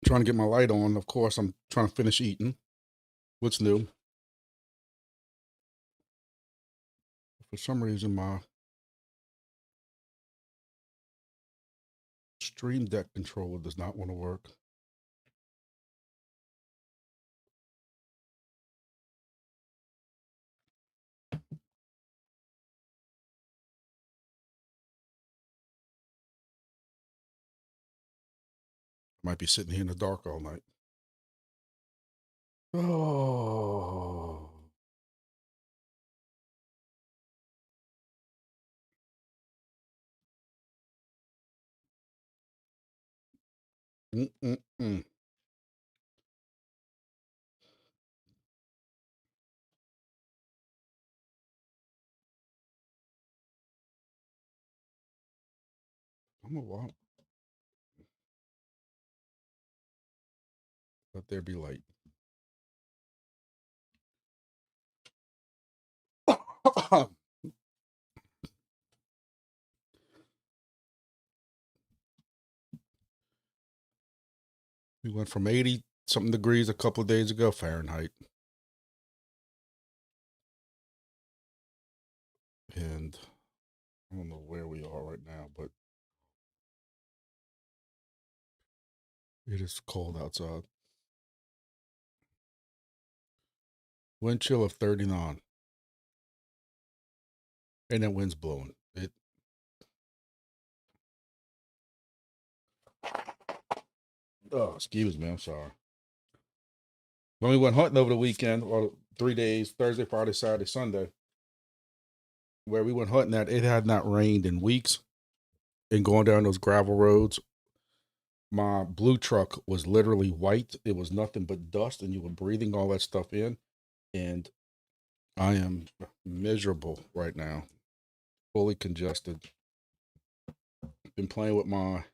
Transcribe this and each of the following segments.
trying to get my light on. Of course, I'm trying to finish eating. What's new? For some reason, my Stream Deck controller does not want to work. Might be sitting here in the dark all night. Oh. Mm-mm-mm. I'm a walk. Let there be light. We went from 80 something degrees a couple of days ago, Fahrenheit. And I don't know where we are right now, but it is cold outside. Wind chill of 39. And that wind's blowing. Oh, excuse me, I'm sorry. When we went hunting over the weekend, or 3 days, Thursday, Friday, Saturday, Sunday, where we went hunting at, it had not rained in weeks. And going down those gravel roads, my blue truck was literally white. It was nothing but dust, and you were breathing all that stuff in. And I am miserable right now, fully congested. Been playing with my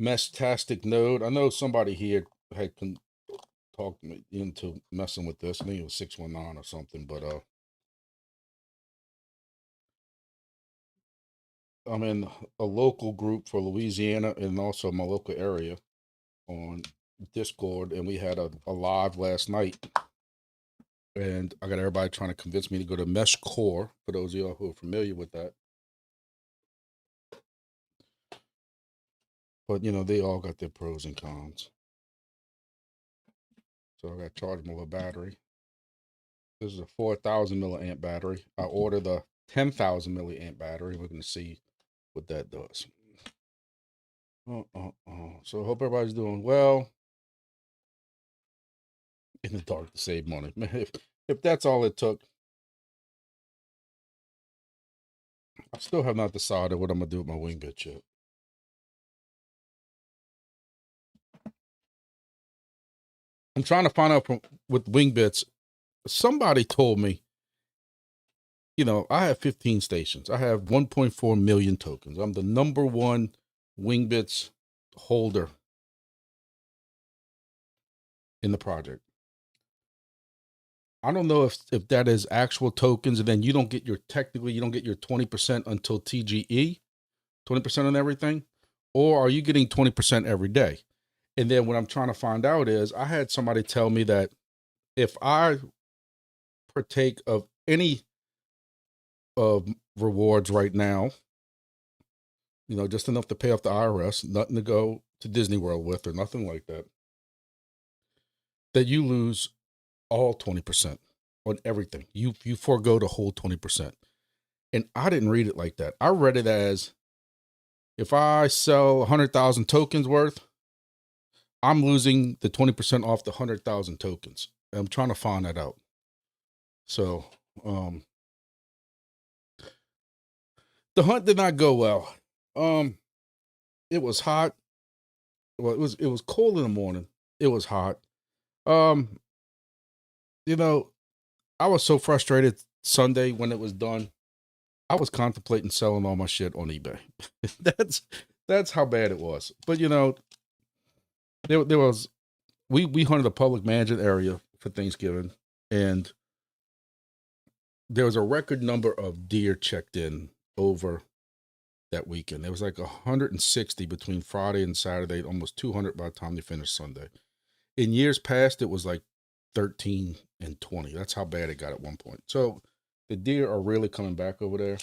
Meshtastic node. I know somebody here had talked me into messing with this. I think it was 619 or something, but I'm in a local group for Louisiana and also my local area on Discord, and we had a live last night. And I got everybody trying to convince me to go to Mesh Core, for those of y'all who are familiar with that. But, you know, they all got their pros and cons. So I got to charge my little battery. This is a 4,000 milliamp battery. I ordered a 10,000 milliamp battery. We're going to see what that does. So I hope everybody's doing well. In the dark to save money. If that's all it took. I still have not decided what I'm going to do with my Wingbits yet. I'm trying to find out with Wingbits. Somebody told me, you know, I have 15 stations. I have 1.4 million tokens. I'm the #1 Wingbits holder in the project. I don't know if that is actual tokens, and then you don't get your 20% until TGE, 20% on everything, or are you getting 20% every day? And then what I'm trying to find out is, I had somebody tell me that if I partake of any of rewards right now, you know, just enough to pay off the IRS, nothing to go to Disney World with or nothing like that, that you lose all 20% on everything. You forego the whole 20%. And I didn't read it like that. I read it as, if I sell 100,000 tokens worth, I'm losing the 20% off the 100,000 tokens. I'm trying to find that out. So, the hunt did not go well. It was hot. Well, it was cold in the morning. It was hot. You know, I was so frustrated Sunday when it was done. I was contemplating selling all my shit on eBay. that's how bad it was. But you know, there was, we hunted a public management area for Thanksgiving, and there was a record number of deer checked in over that weekend. There was like 160 between Friday and Saturday, almost 200 by the time they finished Sunday. In years past, it was like 13 and 20. That's how bad it got at one point. So the deer are really coming back over there.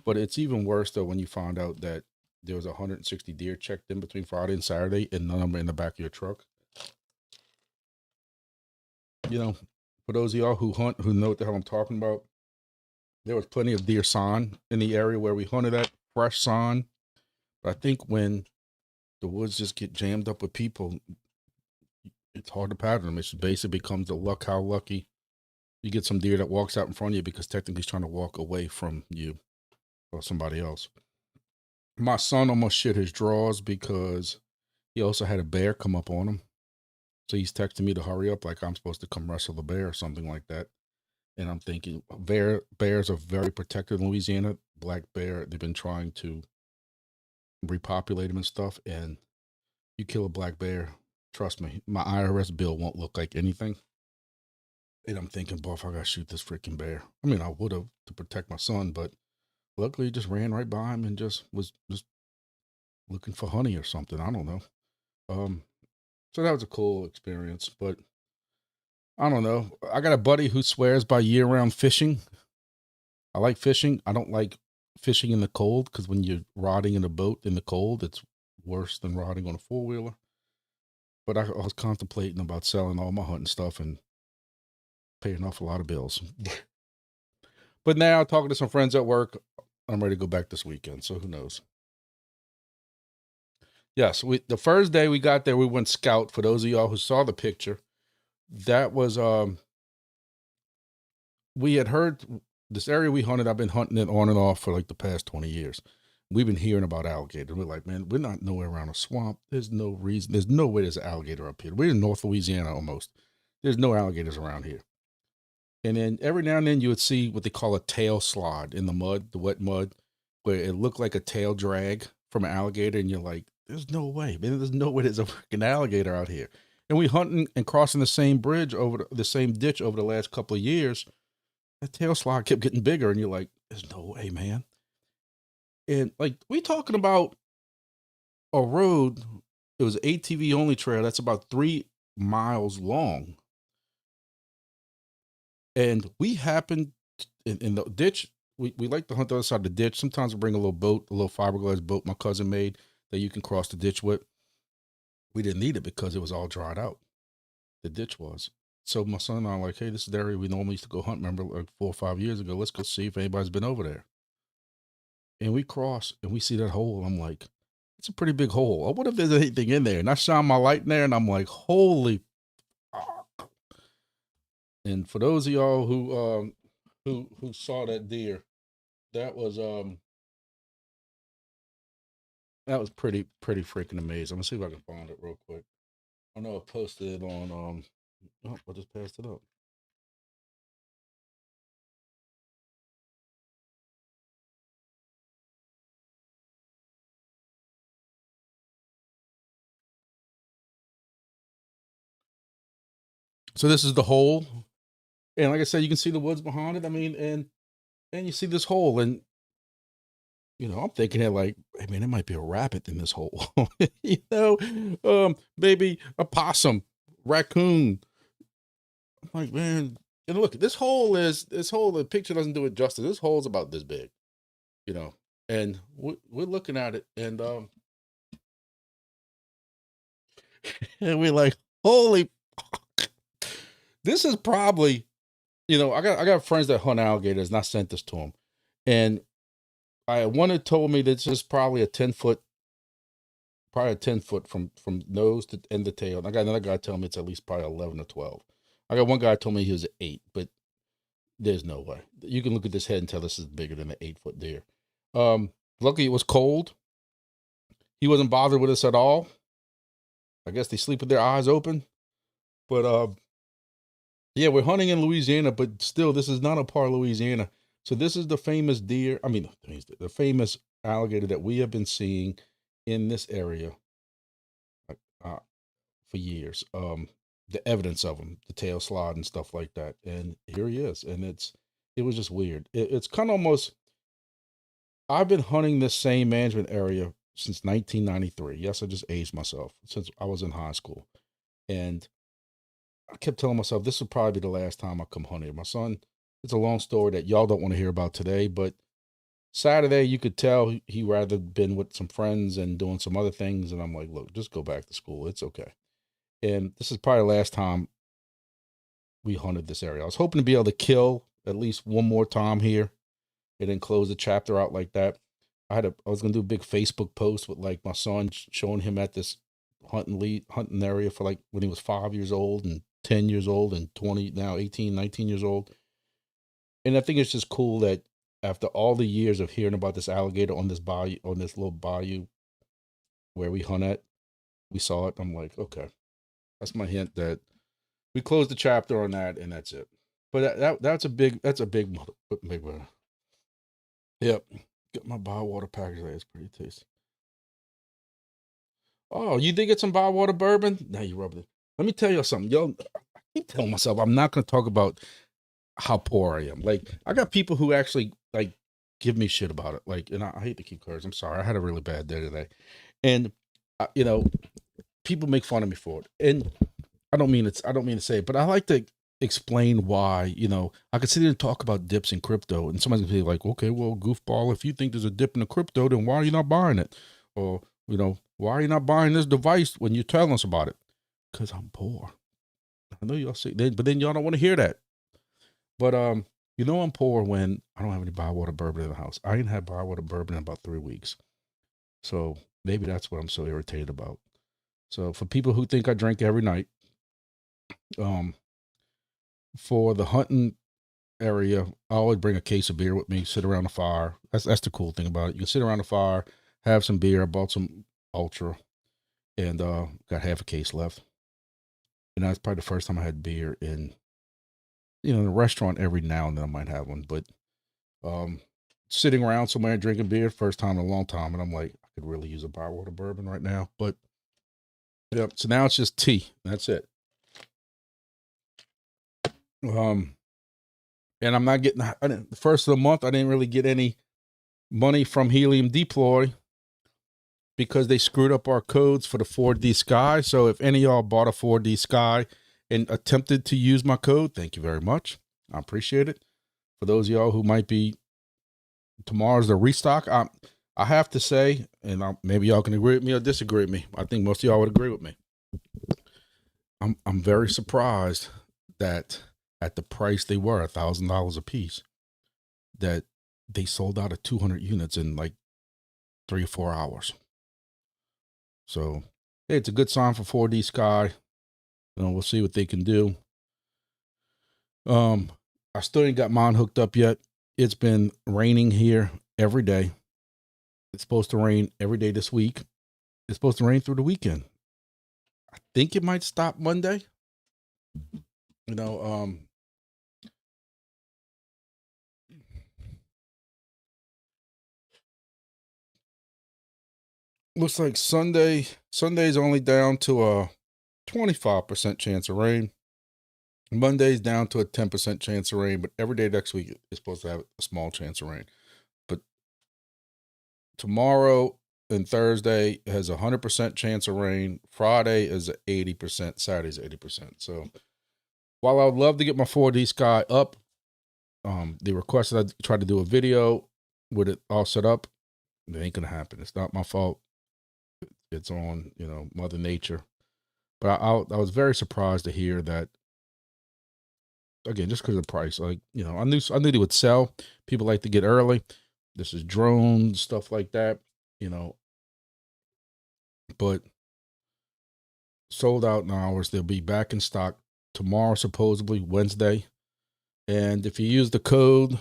But it's even worse, though, when you find out that there was 160 deer checked in between Friday and Saturday and none of them in the back of your truck. You know, for those of y'all who hunt, who know what the hell I'm talking about, there was plenty of deer sign in the area where we hunted at, fresh sign. But I think when the woods just get jammed up with people, it's hard to pattern them. It basically becomes the luck, how lucky you get some deer that walks out in front of you because technically he's trying to walk away from you or somebody else. My son almost shit his drawers because he also had a bear come up on him. So he's texting me to hurry up like I'm supposed to come wrestle the bear or something like that. And I'm thinking bears are very protected in Louisiana. Black bear, they've been trying to repopulate them and stuff. And you kill a black bear, trust me, my IRS bill won't look like anything. And I'm thinking, boy, if I gotta shoot this freaking bear. I mean, I would have to protect my son, but luckily he just ran right by him and was just looking for honey or something. I don't know. So that was a cool experience, but I don't know. I got a buddy who swears by year-round fishing. I like fishing. I don't like fishing in the cold because when you're rotting in a boat in the cold, it's worse than rotting on a four-wheeler. But I was contemplating about selling all my hunting stuff and paying off a lot of bills. But now, talking to some friends at work, I'm ready to go back this weekend, so who knows? Yes, the first day we got there, we went scout. For those of y'all who saw the picture, that was we had heard this area we hunted. I've been hunting it on and off for like the past 20 years. We've been hearing about alligators. We're like, man, we're not nowhere around a swamp. There's no reason. There's no way there's an alligator up here. We're in North Louisiana almost. There's no alligators around here. And then every now and then you would see what they call a tail slide in the mud, the wet mud, where it looked like a tail drag from an alligator. And you're like, there's no way, man. There's no way there's a freaking alligator out here. And we hunting and crossing the same bridge over the same ditch over the last couple of years. That tail slide kept getting bigger. And you're like, there's no way, man. And like, we talking about a road. It was an ATV only trail. That's about 3 miles long. And we happened in the ditch. We like to hunt the other side of the ditch. Sometimes we bring a little boat, a little fiberglass boat my cousin made that you can cross the ditch with. We didn't need it because it was all dried out. The ditch was. So my son and I are like, hey, this is the area we normally used to go hunt. Remember, like 4 or 5 years ago. Let's go see if anybody's been over there. And we cross and we see that hole. I'm like, it's a pretty big hole. I wonder if there's anything in there. And I shine my light in there and I'm like, holy fuck. And for those of y'all who saw that deer, that was pretty freaking amazing. I'm gonna see if I can find it real quick. I know I posted it on oh, I just passed it up. So this is the hole. And like I said, you can see the woods behind it. I mean, and you see this hole, and you know, I'm thinking that like, hey man, there might be a rabbit in this hole. You know, maybe a possum, raccoon. I'm like, man, and look, this hole, the picture doesn't do it justice. This hole's about this big, you know, and we're looking at it, and and we're like, holy, this is probably, you know, I got friends that hunt alligators, and I sent this to them, and one had told me that this is probably a 10-foot, from nose to end the tail. And I got another guy telling me it's at least probably 11 or 12. I got one guy told me he was 8, but there's no way. You can look at this head and tell this is bigger than an 8-foot deer. Luckily it was cold. He wasn't bothered with us at all. I guess they sleep with their eyes open. But yeah, we're hunting in Louisiana, but still, this is not a part of Louisiana. So this is the famous deer. I mean, the famous alligator that we have been seeing in this area for years. The evidence of him, the tail slide and stuff like that. And here he is. And it was just weird. It's kind of almost, I've been hunting this same management area since 1993. Yes, I just aged myself since I was in high school. And I kept telling myself this will probably be the last time I come hunting. My son, it's a long story that y'all don't want to hear about today, but Saturday you could tell he rather been with some friends and doing some other things. And I'm like, look, just go back to school. It's okay. And this is probably the last time we hunted this area. I was hoping to be able to kill at least one more time here and then close the chapter out like that. I was gonna do a big Facebook post with like my son showing him at this hunting area for like when he was 5 years old and 10 years old and 20, now 18, 19 years old. And I think it's just cool that after all the years of hearing about this alligator on this bayou, on this little bayou where we hunt at, we saw it. I'm like, okay, that's my hint that we closed the chapter on that, and that's it. But that's a big one. Yep. Get my Bywater package there. It's pretty tasty. Oh, you did get some Bywater bourbon? Now you rubbed it. Let me tell you something. Yo, I keep telling myself I'm not going to talk about how poor I am. Like, I got people who actually like give me shit about it. Like, and I hate to keep cursing. I'm sorry. I had a really bad day today, and you know, people make fun of me for it. And I don't mean to say it, but I like to explain why. I could sit here and talk about dips in crypto, and somebody's gonna be like, okay, well, goofball, if you think there's a dip in the crypto, then why are you not buying it? Or, why are you not buying this device when you're telling us about it? Because I'm poor. I know y'all say that, but then y'all don't want to hear that. But I'm poor when I don't have any Bywater bourbon in the house. I ain't had Bywater bourbon in about 3 weeks. So maybe that's what I'm so irritated about. So for people who think I drink every night, for the hunting area, I always bring a case of beer with me, sit around the fire. That's the cool thing about it. You can sit around the fire, have some beer. I bought some Ultra and got half a case left. And that's probably the first time I had beer in a restaurant. Every now and then I might have one, but sitting around somewhere drinking beer, first time in a long time, and I'm like, I could really use a Bywater bourbon right now. But yeah, so now it's just tea. That's it. And I'm not getting the first of the month. I didn't really get any money from Helium Deploy because they screwed up our codes for the 4D Sky. So if any of y'all bought a 4D Sky and attempted to use my code, thank you very much. I appreciate it. For those of y'all who might be, tomorrow's the restock. I have to say, and maybe y'all can agree with me or disagree with me. I think most of y'all would agree with me. I'm very surprised that at the price they were, $1,000 a piece, that they sold out of 200 units in like 3 or 4 hours. So, hey, it's a good sign for 4D Sky. We'll see what they can do. I still ain't got mine hooked up yet. It's been raining here every day. It's supposed to rain every day this week. It's supposed to rain through the weekend. I think it might stop Monday. Looks like Sunday's only down to a 25% chance of rain. Monday's down to a 10% chance of rain, but every day next week is supposed to have a small chance of rain. But tomorrow and Thursday has a 100% chance of rain. Friday is 80%. Saturday's 80%. So while I would love to get my 4D Sky up, they requested I try to do a video with it all set up. It ain't gonna happen. It's not my fault. It's on, Mother Nature. But I was very surprised to hear that. Again, just because of the price. Like, I knew they would sell. People like to get early. This is drones, stuff like that, but sold out in hours. They'll be back in stock tomorrow, supposedly Wednesday. And if you use the code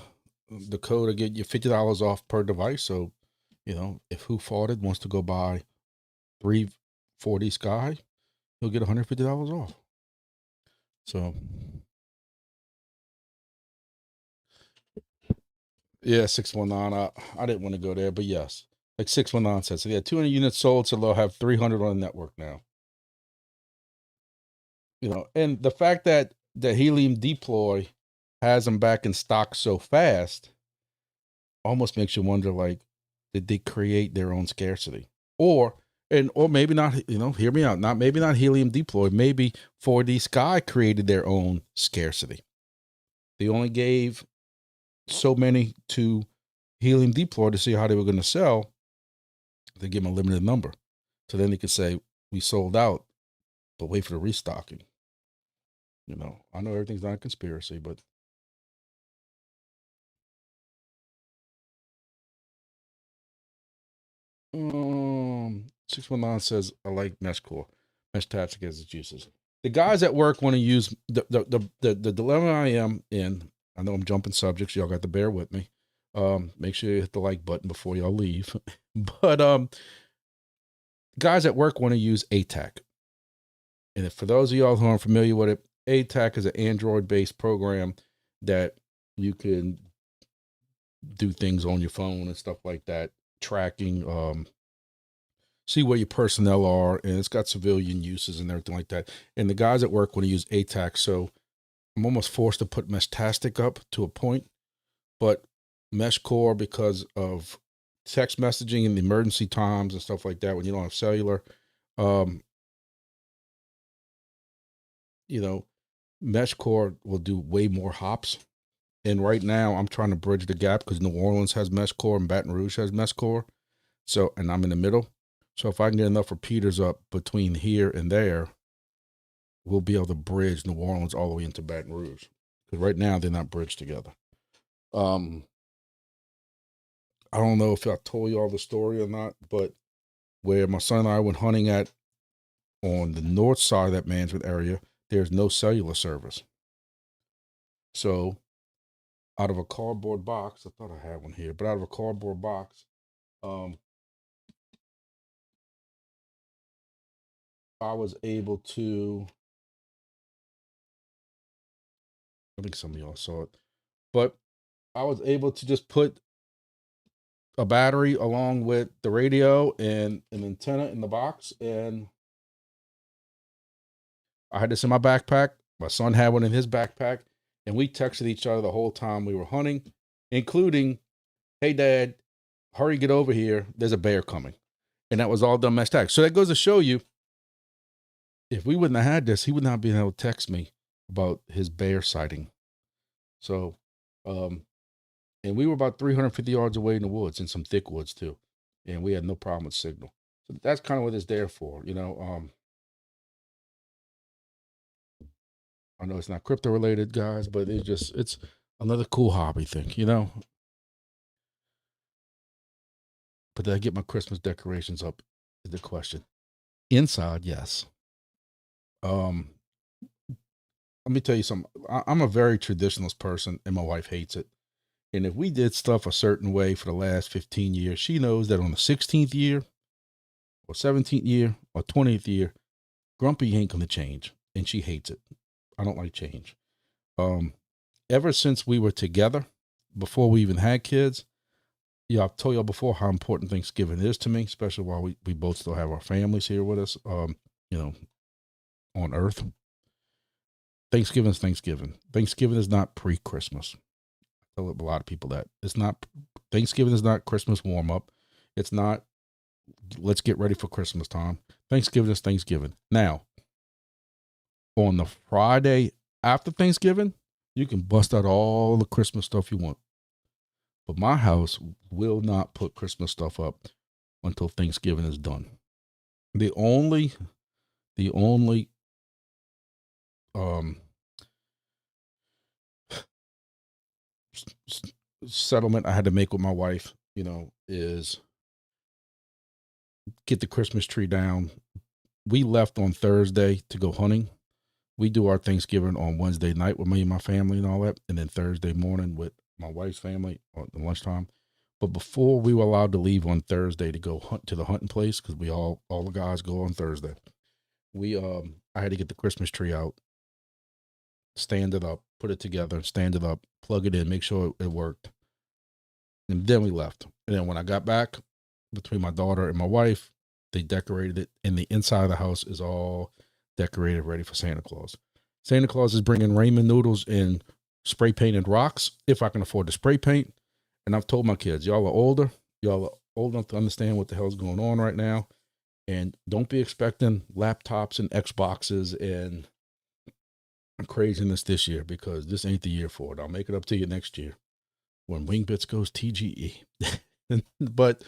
will get you $50 off per device. So, if Who Farted wants to go buy 3 4D Sky, he'll get $150 off. So, yeah, 619. I didn't want to go there, but yes, like 619 said. So, yeah, 200 units sold, so they'll have 300 on the network now. And the fact that the Helium Deploy has them back in stock so fast almost makes you wonder, like, Did they create their own scarcity? Or maybe not, hear me out. Maybe not helium deploy. Maybe 4D Sky created their own scarcity. They only gave so many to helium deploy to see how they were going to sell. They give them a limited number. So then they could say, we sold out, but wait for the restocking. I know everything's not a conspiracy, but 619 says, I like mesh core. Mesh tactic as its uses. The guys at work want to use the dilemma I am in. I know I'm jumping subjects. Y'all got to bear with me. Make sure you hit the like button before y'all leave. But guys at work want to use ATAC. And if, for those of y'all who aren't familiar with it, ATAC is an Android-based program that you can do things on your phone and stuff like that, tracking, see where your personnel are, and it's got civilian uses and everything like that. And the guys at work want to use ATAC, so I'm almost forced to put Meshtastic up to a point, but Mesh Core, because of text messaging and the emergency times and stuff like that, when you don't have cellular, Mesh Core will do way more hops. And right now I'm trying to bridge the gap because New Orleans has Mesh Core and Baton Rouge has Mesh Core. So, and I'm in the middle. So if I can get enough repeaters up between here and there, we'll be able to bridge New Orleans all the way into Baton Rouge. Because right now they're not bridged together. I don't know if I told you all the story or not, but where my son and I went hunting at on the north side of that management area, there's no cellular service. So out of a cardboard box, I thought I had one here, but out of a cardboard box, I was able to, I think some of y'all saw it, but I was able to just put a battery along with the radio and an antenna in the box, and I had this in my backpack. My son had one in his backpack, and we texted each other the whole time we were hunting, including, hey, Dad, hurry, get over here. There's a bear coming. And that was all done mesh tag. So that goes to show you, if we wouldn't have had this, he would not be able to text me about his bear sighting. So, and we were about 350 yards away in the woods, in some thick woods too. And we had no problem with signal. So that's kind of what it's there for, I know it's not crypto related, guys, but it's another cool hobby thing, But did I get my Christmas decorations up is the question. Inside, yes. Let me tell you something. I'm a very traditionalist person, and my wife hates it. And if we did stuff a certain way for the last 15 years, she knows that on the 16th year or 17th year or 20th year, Grumpy ain't going to change. And she hates it. I don't like change. Ever since we were together, before we even had kids, I've told y'all before how important Thanksgiving is to me, especially while we both still have our families here with us, on Earth. Thanksgiving is Thanksgiving. Thanksgiving is not pre-Christmas. I tell a lot of people that. It's not, Thanksgiving is not Christmas warm-up. It's not, let's get ready for Christmas time. Thanksgiving is Thanksgiving. Now, on the Friday after Thanksgiving, you can bust out all the Christmas stuff you want. But my house will not put Christmas stuff up until Thanksgiving is done. The only settlement I had to make with my wife, is get the Christmas tree down. We left on Thursday to go hunting. We do our Thanksgiving on Wednesday night with me and my family and all that, and then Thursday morning with my wife's family at lunchtime. But before we were allowed to leave on Thursday to go hunt to the hunting place, because we all the guys go on Thursday, I had to get the Christmas tree out, stand it up, put it together, stand it up, plug it in, make sure it worked. And then we left. And then when I got back, between my daughter and my wife, they decorated it, and the inside of the house is all decorated, ready for Santa Claus. Santa Claus is bringing ramen noodles and spray painted rocks, if I can afford to spray paint. And I've told my kids, y'all are older, y'all are old enough to understand what the hell's going on right now. And don't be expecting laptops and Xboxes and craziness this year, because this ain't the year for it. I'll make it up to you next year when Wingbits goes TGE. But,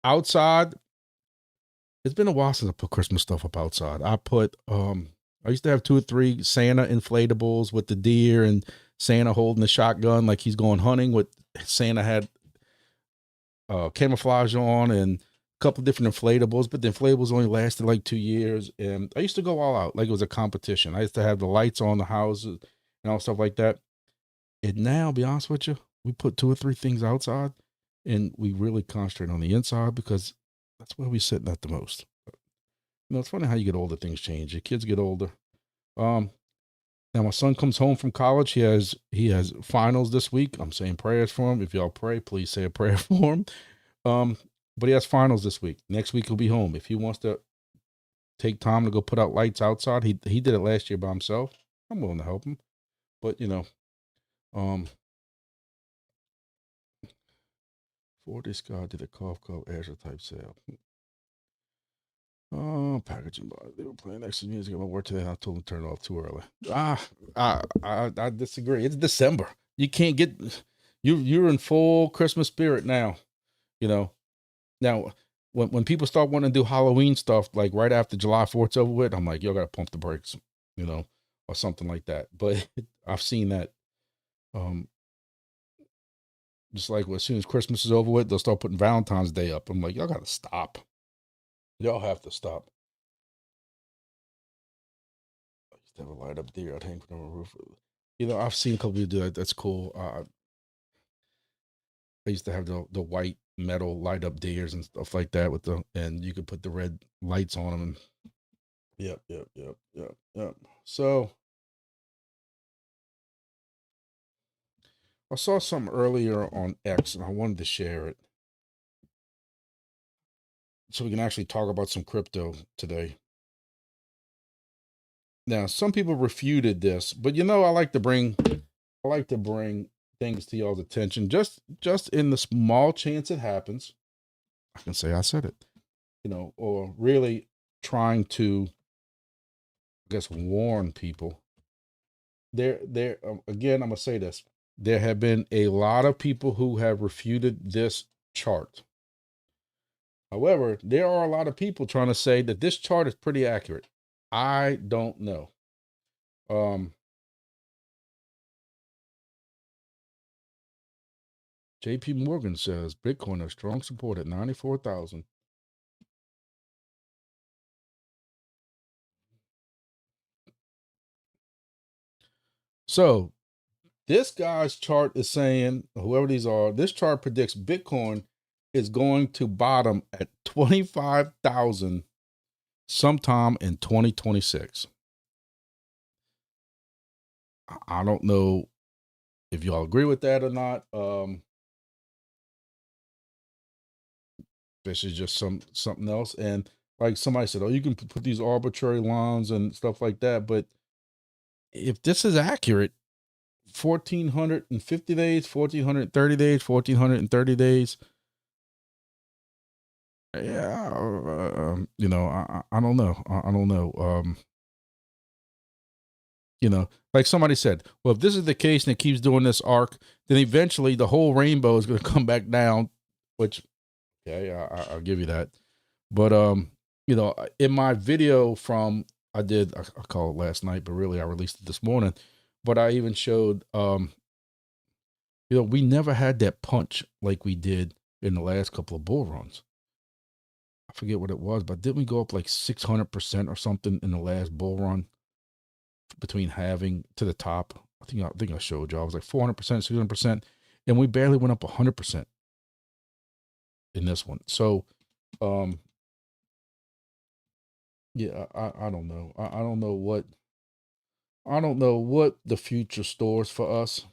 outside, it's been a while since I put Christmas stuff up outside. I used to have 2 or 3 Santa inflatables with the deer and Santa holding the shotgun like he's going hunting. With Santa had camouflage on and a couple different inflatables, but the inflatables only lasted like 2 years. And I used to go all out like it was a competition. I used to have the lights on the houses and all stuff like that. And now, be honest with you, we put 2 or 3 things outside and we really concentrate on the inside because that's where we sitting at the most. It's funny how you get older, things change. Your kids get older. Now my son comes home from college. He has finals this week. I'm saying prayers for him. If y'all pray, please say a prayer for him. But he has finals this week. Next week he'll be home. If he wants to take time to go put out lights outside, he did it last year by himself. I'm willing to help him. But for this guy did a cough Azure type sale. Oh, packaging bar. They were playing extra music at my work today. I told them to turn it off too early. I disagree. It's December. You can't get you're in full Christmas spirit now. Now when people start wanting to do Halloween stuff like right after July 4th's over with, I'm like, y'all gotta pump the brakes, or something like that. But I've seen that. Just like as soon as Christmas is over with, they'll start putting Valentine's Day up. I'm like, y'all gotta stop. Y'all have to stop. I used to have a light up there. I'd hang from the roof. I've seen a couple people do that. That's cool. I used to have the white metal light up deers and stuff like that and you could put the red lights on them. And yep. So I saw something earlier on X and I wanted to share it so we can actually talk about some crypto today. Now, some people refuted this, but I like to bring things to y'all's attention just in the small chance it happens. I can say I said it, or really trying to, I guess, warn people. Again, I'm gonna say this. There have been a lot of people who have refuted this chart. However, there are a lot of people trying to say that this chart is pretty accurate. I don't know. JP Morgan says Bitcoin has strong support at 94,000. So this guy's chart is saying, whoever these are, this chart predicts Bitcoin is going to bottom at 25,000 sometime in 2026. I don't know if y'all agree with that or not. This is just something else. And like somebody said, oh, you can put these arbitrary lines and stuff like that. But if this is accurate, 1,450 days, 1,430 days, 1,430 days. Yeah, I don't know. I don't know. Like somebody said, well, if this is the case and it keeps doing this arc, then eventually the whole rainbow is going to come back down. Which, okay, I'll give you that. But in my video I call it last night, but really I released it this morning. But I even showed, we never had that punch like we did in the last couple of bull runs. I forget what it was, but didn't we go up like 600% or something in the last bull run between halving to the top? I think I showed y'all. I was like 400%, 600%, and we barely went up 100% in this one. So, yeah, I don't know. I don't know what the future stores for us.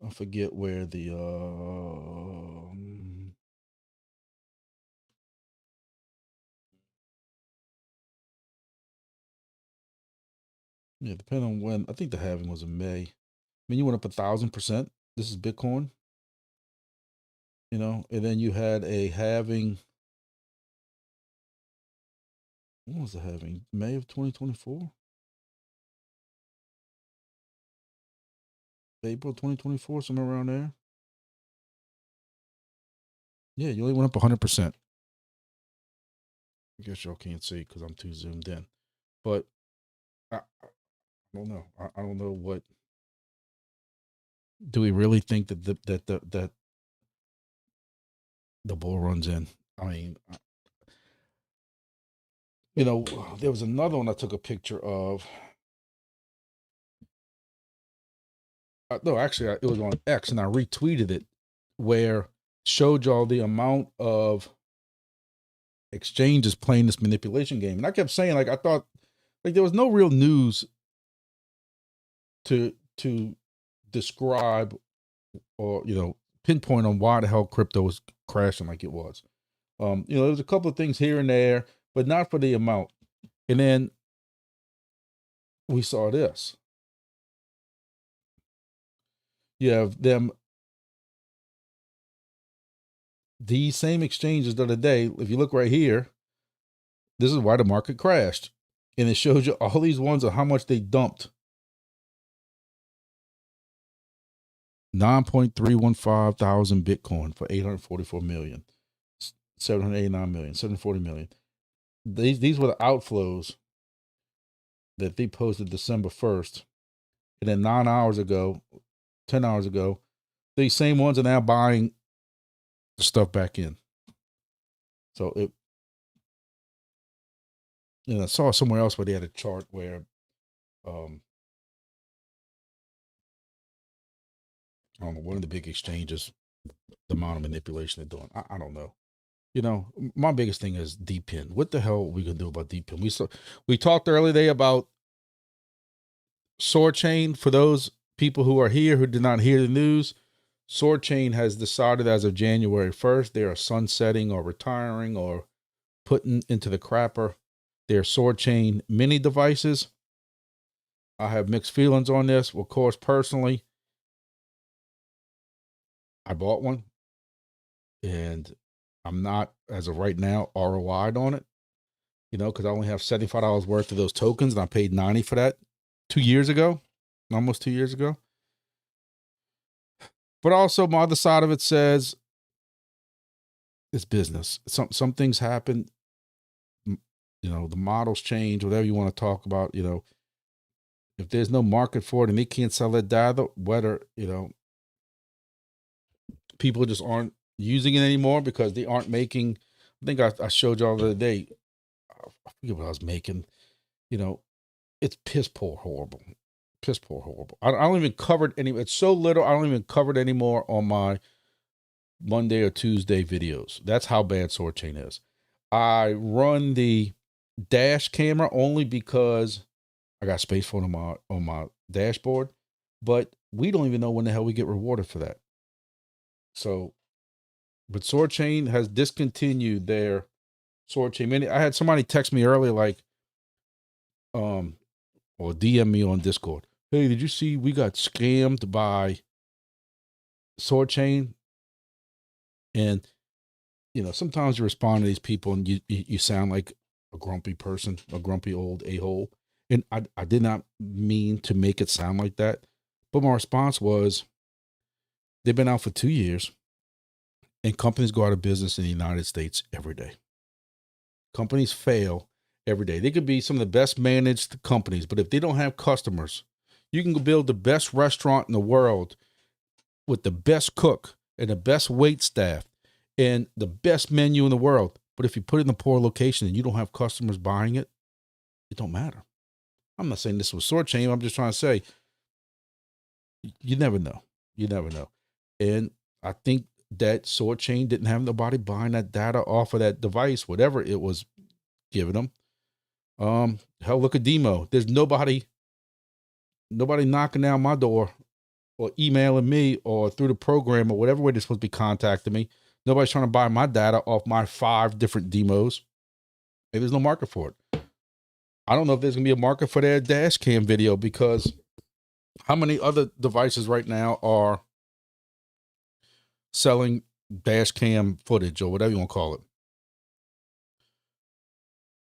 I forget where the Yeah, depending on when. I think the halving was in May. I mean, you went up 1,000%. This is Bitcoin, and then you had a halving. When was the halving? May of 2024? April 2024, somewhere around there. Yeah, you only went up 100%. I guess y'all can't see because I'm too zoomed in. But I don't know. I don't know what. Do we really think that that the bull runs in? I mean, there was another one I took a picture of. No, actually, it was on X, and I retweeted it, where showed y'all the amount of exchanges playing this manipulation game. And I kept saying, like, I thought, like, there was no real news to describe or pinpoint on why the hell crypto was crashing like it was. There was a couple of things here and there, but not for the amount. And then we saw this. You have these same exchanges the other day. If you look right here, this is why the market crashed. And it shows you all these ones of how much they dumped. 9.315 thousand Bitcoin for 844 million, 789 million, 740 million. These were the outflows that they posted December 1st. And then 9 hours ago, 10 hours ago, these same ones are now buying the stuff back in. So I saw somewhere else where they had a chart where I don't know, one of the big exchanges, the amount of manipulation they're doing. I don't know. My biggest thing is DPIN. What the hell are we gonna do about DPIN? We talked earlier today about Sword Chain. For those people who are here who did not hear the news, Sword Chain has decided as of January 1st, they are sunsetting or retiring or putting into the crapper their Sword Chain mini devices. I have mixed feelings on this. Of course, personally, I bought one and I'm not, as of right now, ROI'd on it, because I only have $75 worth of those tokens and I paid $90 for that 2 years ago, almost 2 years ago. But also my other side of it says it's business. Some things happen, the models change, whatever you want to talk about, if there's no market for it and they can't sell that data, whether, people just aren't using it anymore because they aren't making, I think I showed y'all the other day, I forget what I was making, it's piss poor horrible. I don't even cover it it's so little, I don't even cover it anymore on my Monday or Tuesday videos. That's how bad Sword Chain is. I run the dash camera only because I got space for it on my dashboard, but we don't even know when the hell we get rewarded for that. So, but Sword Chain has discontinued their Sword Chain. I had somebody text me earlier, like, or DM me on Discord. Hey, did you see we got scammed by Sword Chain? And sometimes you respond to these people and you sound like a grumpy person, a grumpy old a-hole. And I did not mean to make it sound like that. But my response was, they've been out for 2 years and companies go out of business in the United States every day. Companies fail every day. They could be some of the best managed companies, but if they don't have customers, you can go build the best restaurant in the world with the best cook and the best wait staff and the best menu in the world. But if you put it in a poor location and you don't have customers buying it, it don't matter. I'm not saying this was Sword Chain. I'm just trying to say, you never know. You never know. And I think that Sword Chain didn't have nobody buying that data off of that device, whatever it was giving them. Hell, look at Demo. There's nobody knocking down my door or emailing me or through the program or whatever way they're supposed to be contacting me. Nobody's trying to buy my data off my 5 different demos. Maybe there's no market for it. I don't know if there's gonna be a market for their dash cam video, because how many other devices right now are selling dash cam footage or whatever you want to call it?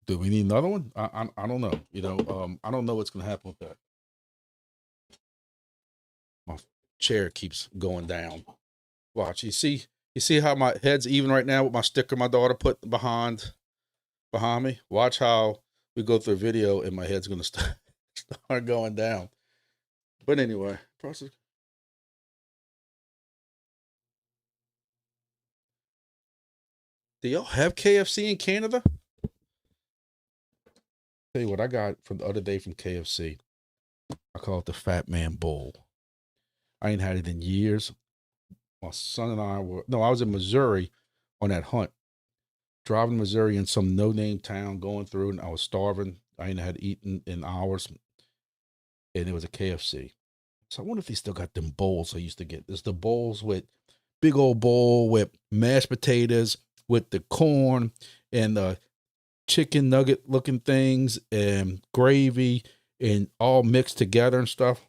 Do we need another one? I don't know. You know, I don't know what's gonna happen with that. My chair keeps going down. Watch, you see how my head's even right now with my sticker my daughter put behind me. Watch how we go through a video and my head's gonna start going down. But anyway, process. Do y'all have KFC in Canada? Tell you what I got from the other day from KFC. I call it the Fat Man Bowl. I ain't had it in years. My son and I I was in Missouri on that hunt. Driving to Missouri in some no-name town, going through, and I was starving. I ain't had eaten in hours. And it was a KFC. So I wonder if they still got them bowls I used to get. There's the bowls with big old bowl with mashed potatoes, with the corn and the chicken nugget looking things and gravy and all mixed together and stuff.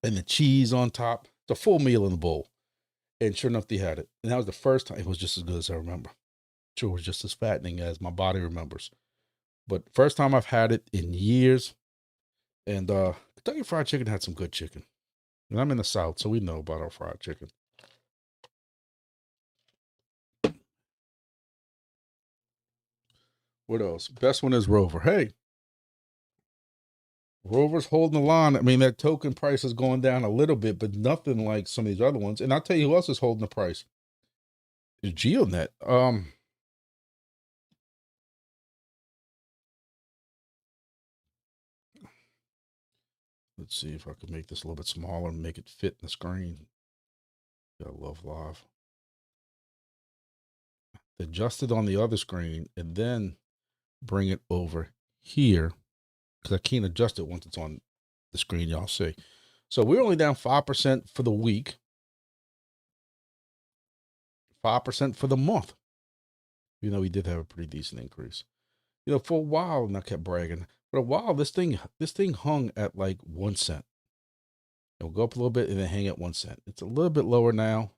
And the cheese on top. It's a full meal in the bowl. And sure enough, they had it. And that was the first time. It was just as good as I remember. Sure, it was just as fattening as my body remembers. But first time I've had it in years. And Kentucky Fried Chicken had some good chicken. And I'm in the South, so we know about our fried chicken. What else? Best one is Rover. Hey, Rover's holding the line. I mean, that token price is going down a little bit, but nothing like some of these other ones. And I'll tell you who else is holding the price. Is GeoNet. Let's see if I can make this a little bit smaller and make it fit in the screen. I love live. Adjust it on the other screen and then bring it over here, because I can't adjust it once it's on the screen. Y'all see. So we're only down 5% for the week, 5% for the month. You know, we did have a pretty decent increase. You know, for a while, and I kept bragging, for a while, this thing hung at like 1 cent. It'll go up a little bit and then hang at 1 cent. It's a little bit lower now.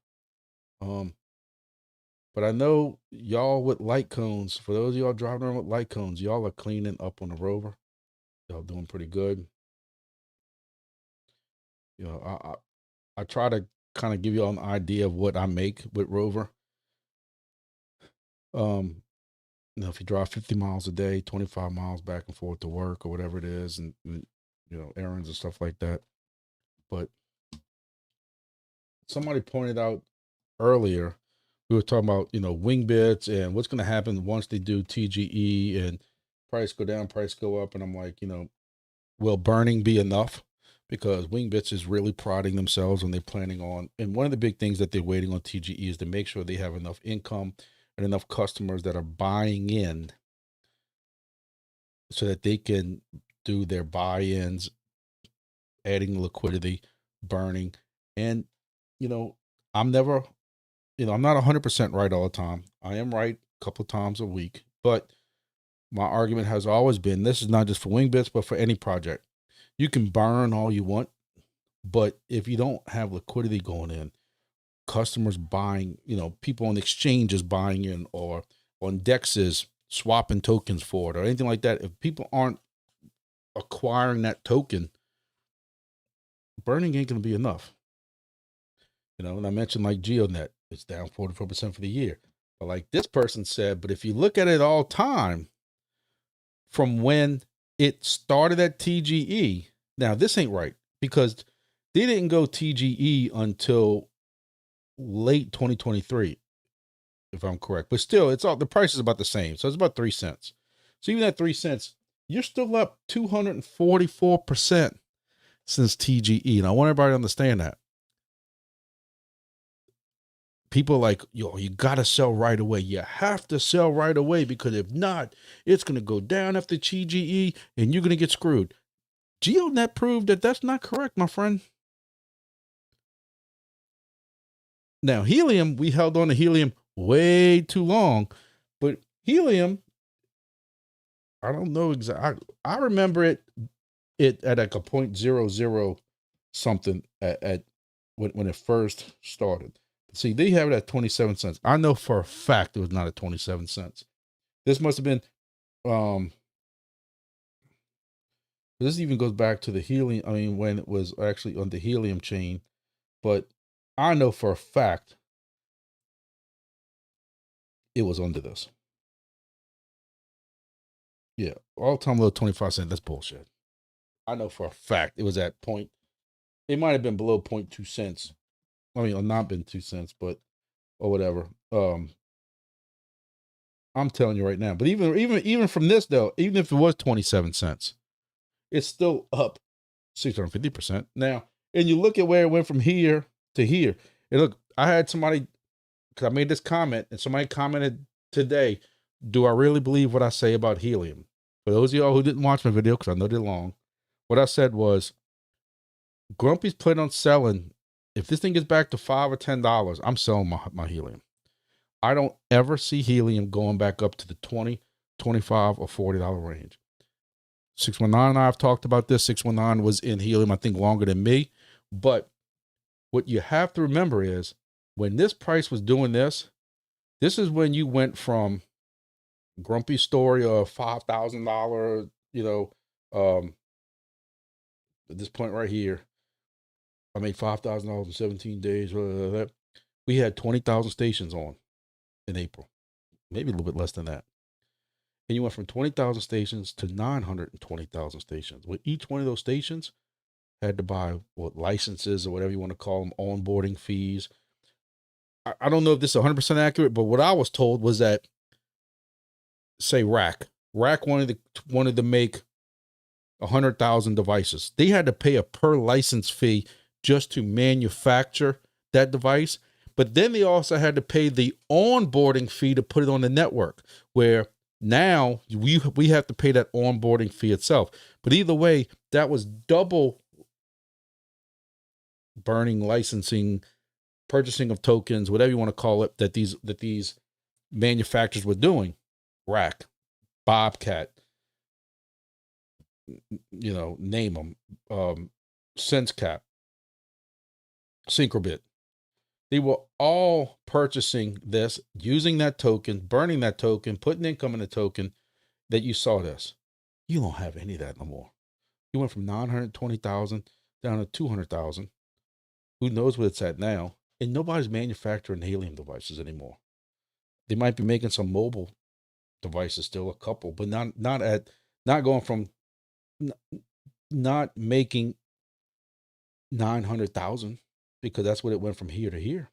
But I know y'all with light cones, for those of y'all driving around with light cones, y'all are cleaning up on the Rover. Y'all doing pretty good. You know, I try to kind of give y'all an idea of what I make with Rover. You know, if you drive 50 miles a day, 25 miles back and forth to work or whatever it is, and you know, errands and stuff like that. But somebody pointed out earlier, we were talking about, you know, Wingbits and what's going to happen once they do TGE and price go down, price go up. And I'm like, you know, will burning be enough? Because Wingbits is really prodding themselves and they're planning on, and one of the big things that they're waiting on TGE is to make sure they have enough income and enough customers that are buying in so that they can do their buy-ins, adding liquidity, burning. And, you know, I'm never, you know, I'm not 100% right all the time. I am right a couple of times a week, but my argument has always been, this is not just for Wingbits, but for any project. You can burn all you want, but if you don't have liquidity going in, customers buying, you know, people on exchanges buying in, or on dexes swapping tokens for it or anything like that, if people aren't acquiring that token, burning ain't going to be enough. You know, and I mentioned like GeoNet, it's down 44% for the year. But like this person said, but if you look at it all time from when it started at TGE, now this ain't right, because they didn't go TGE until late 2023, if I'm correct. But still, it's all, the price is about the same. So it's about 3 cents. So even at 3 cents, you're still up 244% since TGE. And I want everybody to understand that. People are like, yo, you got to sell right away. You have to sell right away, because if not, it's going to go down after TGE and you're going to get screwed. GeoNet proved that that's not correct, my friend. Now, helium, we held on to helium way too long, but helium, I don't know exactly. I remember it at like a 0.00 something at when it first started. See, they have it at 27 cents. I know for a fact it was not at 27 cents. This must have been this even goes back to the helium. I mean, when it was actually on the helium chain, but I know for a fact it was under this. Yeah, all time low 25 cents. That's bullshit. I know for a fact it was at point. It might have been below 0.2 cents. I mean, or not been 2 cents, but or whatever. I'm telling you right now. But even from this though, even if it was 27 cents, it's still up 650%. Now, and you look at where it went from here to here. And look, I had somebody, because I made this comment, and somebody commented today, do I really believe what I say about helium? For those of y'all who didn't watch my video, because I know they're long, what I said was, Grumpy's planning on selling. If this thing gets back to $5 or $10, I'm selling my helium. I don't ever see helium going back up to the $20, $25, or $40 range. 619 and I have talked about this. 619 was in helium, I think, longer than me. But what you have to remember is when this price was doing this, this is when you went from Grumpy story of $5,000, at this point right here, I made $5,000 in 17 days. We had 20,000 stations on in April, maybe a little bit less than that. And you went from 20,000 stations to 920,000 stations. With each one of those stations had to buy licenses or whatever you want to call them, onboarding fees. I don't know if this is 100% accurate, but what I was told was that, say Rack wanted to make 100,000 devices. They had to pay a per license fee just to manufacture that device. But then they also had to pay the onboarding fee to put it on the network, where now we have to pay that onboarding fee itself. But either way, that was double burning, licensing, purchasing of tokens, whatever you want to call it, that these manufacturers were doing. Rack, Bobcat, name them, SenseCap, Syncrobit. They were all purchasing this, using that token, burning that token, putting income in the token, that you saw this. You don't have any of that no more. You went from 920,000 down to 200,000. Who knows what it's at now? And nobody's manufacturing helium devices anymore. They might be making some mobile devices still, a couple, but not going from, not making 900,000, because that's what it went from here to here.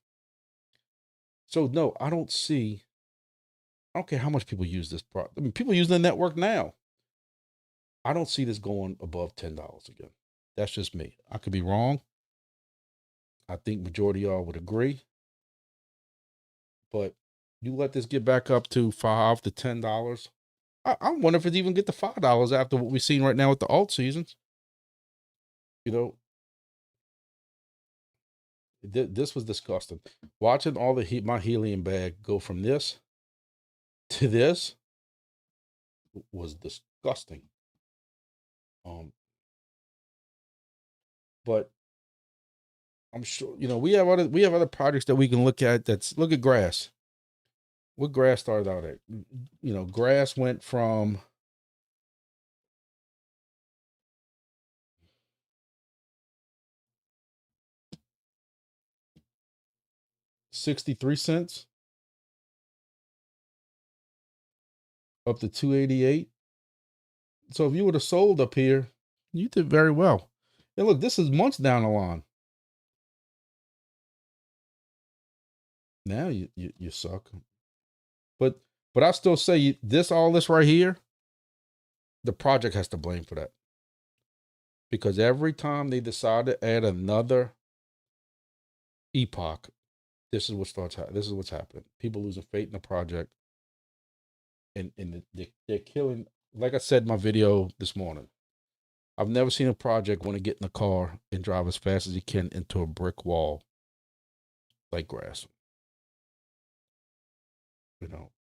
So no, I don't care how much people use this product. I mean, people use the network now. I don't see this going above $10 again. That's just me. I could be wrong. I think majority of y'all would agree. But you let this get back up to $5 to $10. I wonder if it even get to $5 after what we've seen right now with the alt seasons. This was disgusting. Watching all my helium bag go from this to this was disgusting. But I'm sure we have other projects that we can look at. Look at grass. What grass started out at? Grass went from 63 cents up to 288. So if you would have sold up here, you did very well. And look, this is months down the line. Now you suck. But I still say all this right here, the project has to blame for that. Because every time they decide to add another epoch, this is what's happening. People losing faith in the project. And they're killing, like I said in my video this morning, I've never seen a project want to get in a car and drive as fast as you can into a brick wall like grass.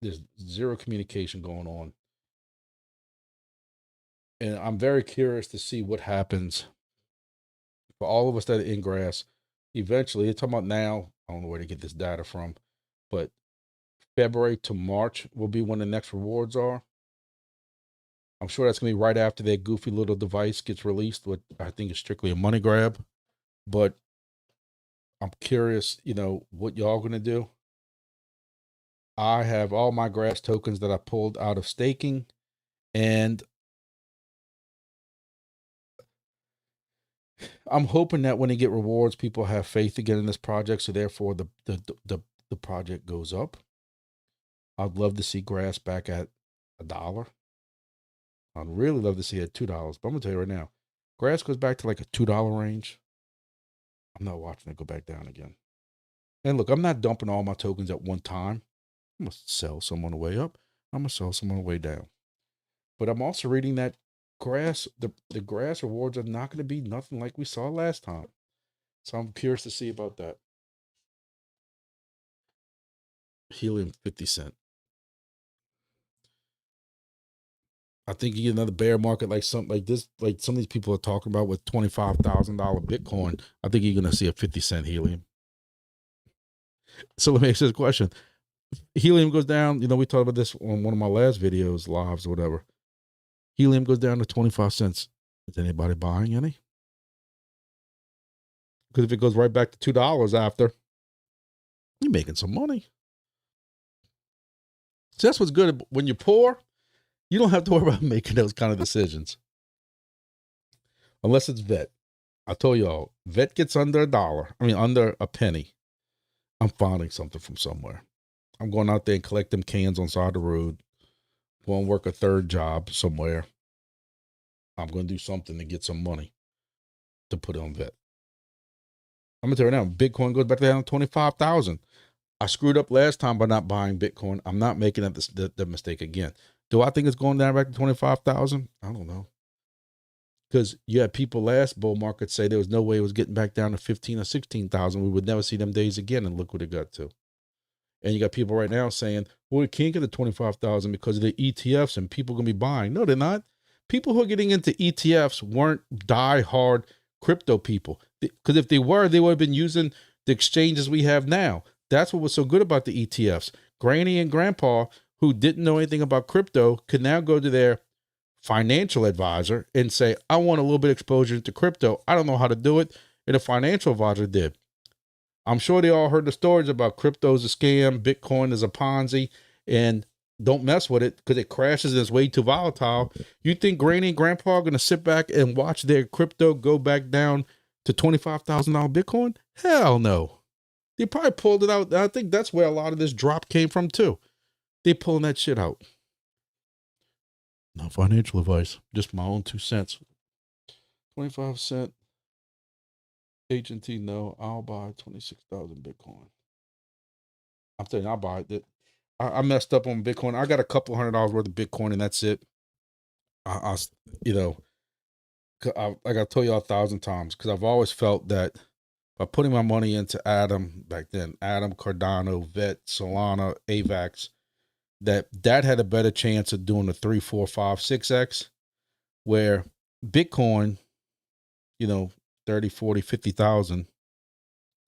There's zero communication going on. And I'm very curious to see what happens for all of us that are in grass. Eventually, it's talking about now. I don't know where to get this data from, but February to March will be when the next rewards are. I'm sure that's going to be right after that goofy little device gets released, what I think is strictly a money grab. But I'm curious, what y'all going to do. I have all my grass tokens that I pulled out of staking, and I'm hoping that when they get rewards, people have faith again in this project, so therefore the project goes up. I'd love to see grass back at $1. I'd really love to see it at $2, but I'm gonna tell you right now, grass goes back to like a $2 range. I'm not watching it go back down again. And look, I'm not dumping all my tokens at one time. I'm gonna sell some on the way up. I'm gonna sell some on the way down. But I'm also reading that grass, the grass rewards are not gonna be nothing like we saw last time. So I'm curious to see about that. Helium 50 cent. I think you get another bear market like something like this, like some of these people are talking about with $25,000 Bitcoin. I think you're gonna see a 50 cent helium. So let me ask you this question. Helium goes down, we talked about this on one of my last videos, lives or whatever. Helium goes down to 25 cents. Is anybody buying any? Because if it goes right back to $2 after, you're making some money. So that's what's good. When you're poor, you don't have to worry about making those kind of decisions. Unless it's vet. I told y'all, vet gets under under a penny. I'm finding something from somewhere. I'm going out there and collect them cans on the side of the road. Go and work a third job somewhere. I'm going to do something to get some money to put on vet. I'm going to tell you right now, Bitcoin goes back down to 25,000. I screwed up last time by not buying Bitcoin. I'm not making that mistake again. Do I think it's going down back to 25,000? I don't know. Because you had people last bull market say there was no way it was getting back down to 15 or 16,000. We would never see them days again. And look what it got to. And you got people right now saying, well, we can't get to 25,000 because of the ETFs and people going to be buying. No, they're not. People who are getting into ETFs weren't die-hard crypto people. Because if they were, they would have been using the exchanges we have now. That's what was so good about the ETFs. Granny and grandpa who didn't know anything about crypto could now go to their financial advisor and say, I want a little bit of exposure to crypto. I don't know how to do it. And the financial advisor did. I'm sure they all heard the stories about crypto's a scam, Bitcoin is a Ponzi, and don't mess with it because it crashes and it's way too volatile. You think Granny and Grandpa are going to sit back and watch their crypto go back down to $25,000 Bitcoin? Hell no. They probably pulled it out. I think that's where a lot of this drop came from too. They pulling that shit out. Not financial advice, just my own 2 cents. 25 cent. H&T, no, I'll buy 26,000 Bitcoin. I'm telling you, I'll buy it. I messed up on Bitcoin. I got a couple $100 worth of Bitcoin and that's it. Like I told y'all 1,000 times, because I've always felt that by putting my money into Atom back then, Atom, Cardano, Vet, Solana, AVAX, that had a better chance of doing the 3, 4, 5, 6x, where Bitcoin, 30, 40, 50,000.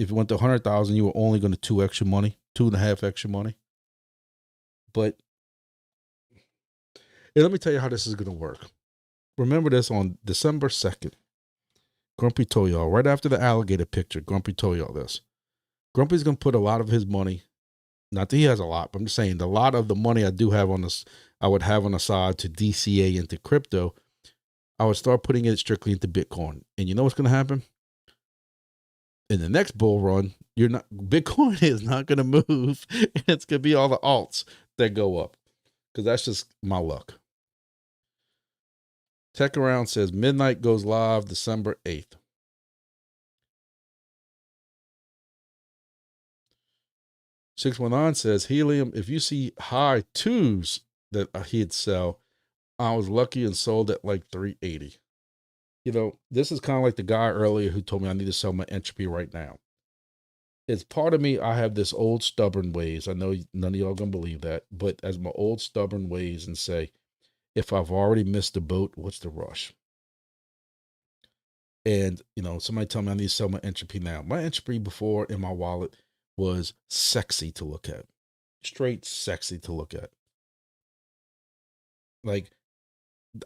If you went to 100,000, you were only going to 2x your money, 2.5x your money. But let me tell you how this is going to work. Remember this, on December 2nd, Grumpy told y'all, right after the alligator picture, Grumpy told y'all this. Grumpy's going to put a lot of his money, not that he has a lot, but I'm just saying, a lot of the money I do have on this, I would have on the side to DCA into crypto, I would start putting it strictly into Bitcoin. And you know what's going to happen? In the next bull run, Bitcoin is not going to move. It's going to be all the alts that go up, because that's just my luck. Tech Around says midnight goes live December 8th. $619 says Helium, if you see high twos that he'd sell, I was lucky and sold at like 380. This is kind of like the guy earlier who told me I need to sell my entropy right now. It's part of me, I have this old stubborn ways. I know none of y'all gonna believe that, but as my old stubborn ways and say, if I've already missed the boat, what's the rush? And, somebody tell me I need to sell my entropy now. My entropy before in my wallet was sexy to look at. Straight sexy to look at. Like,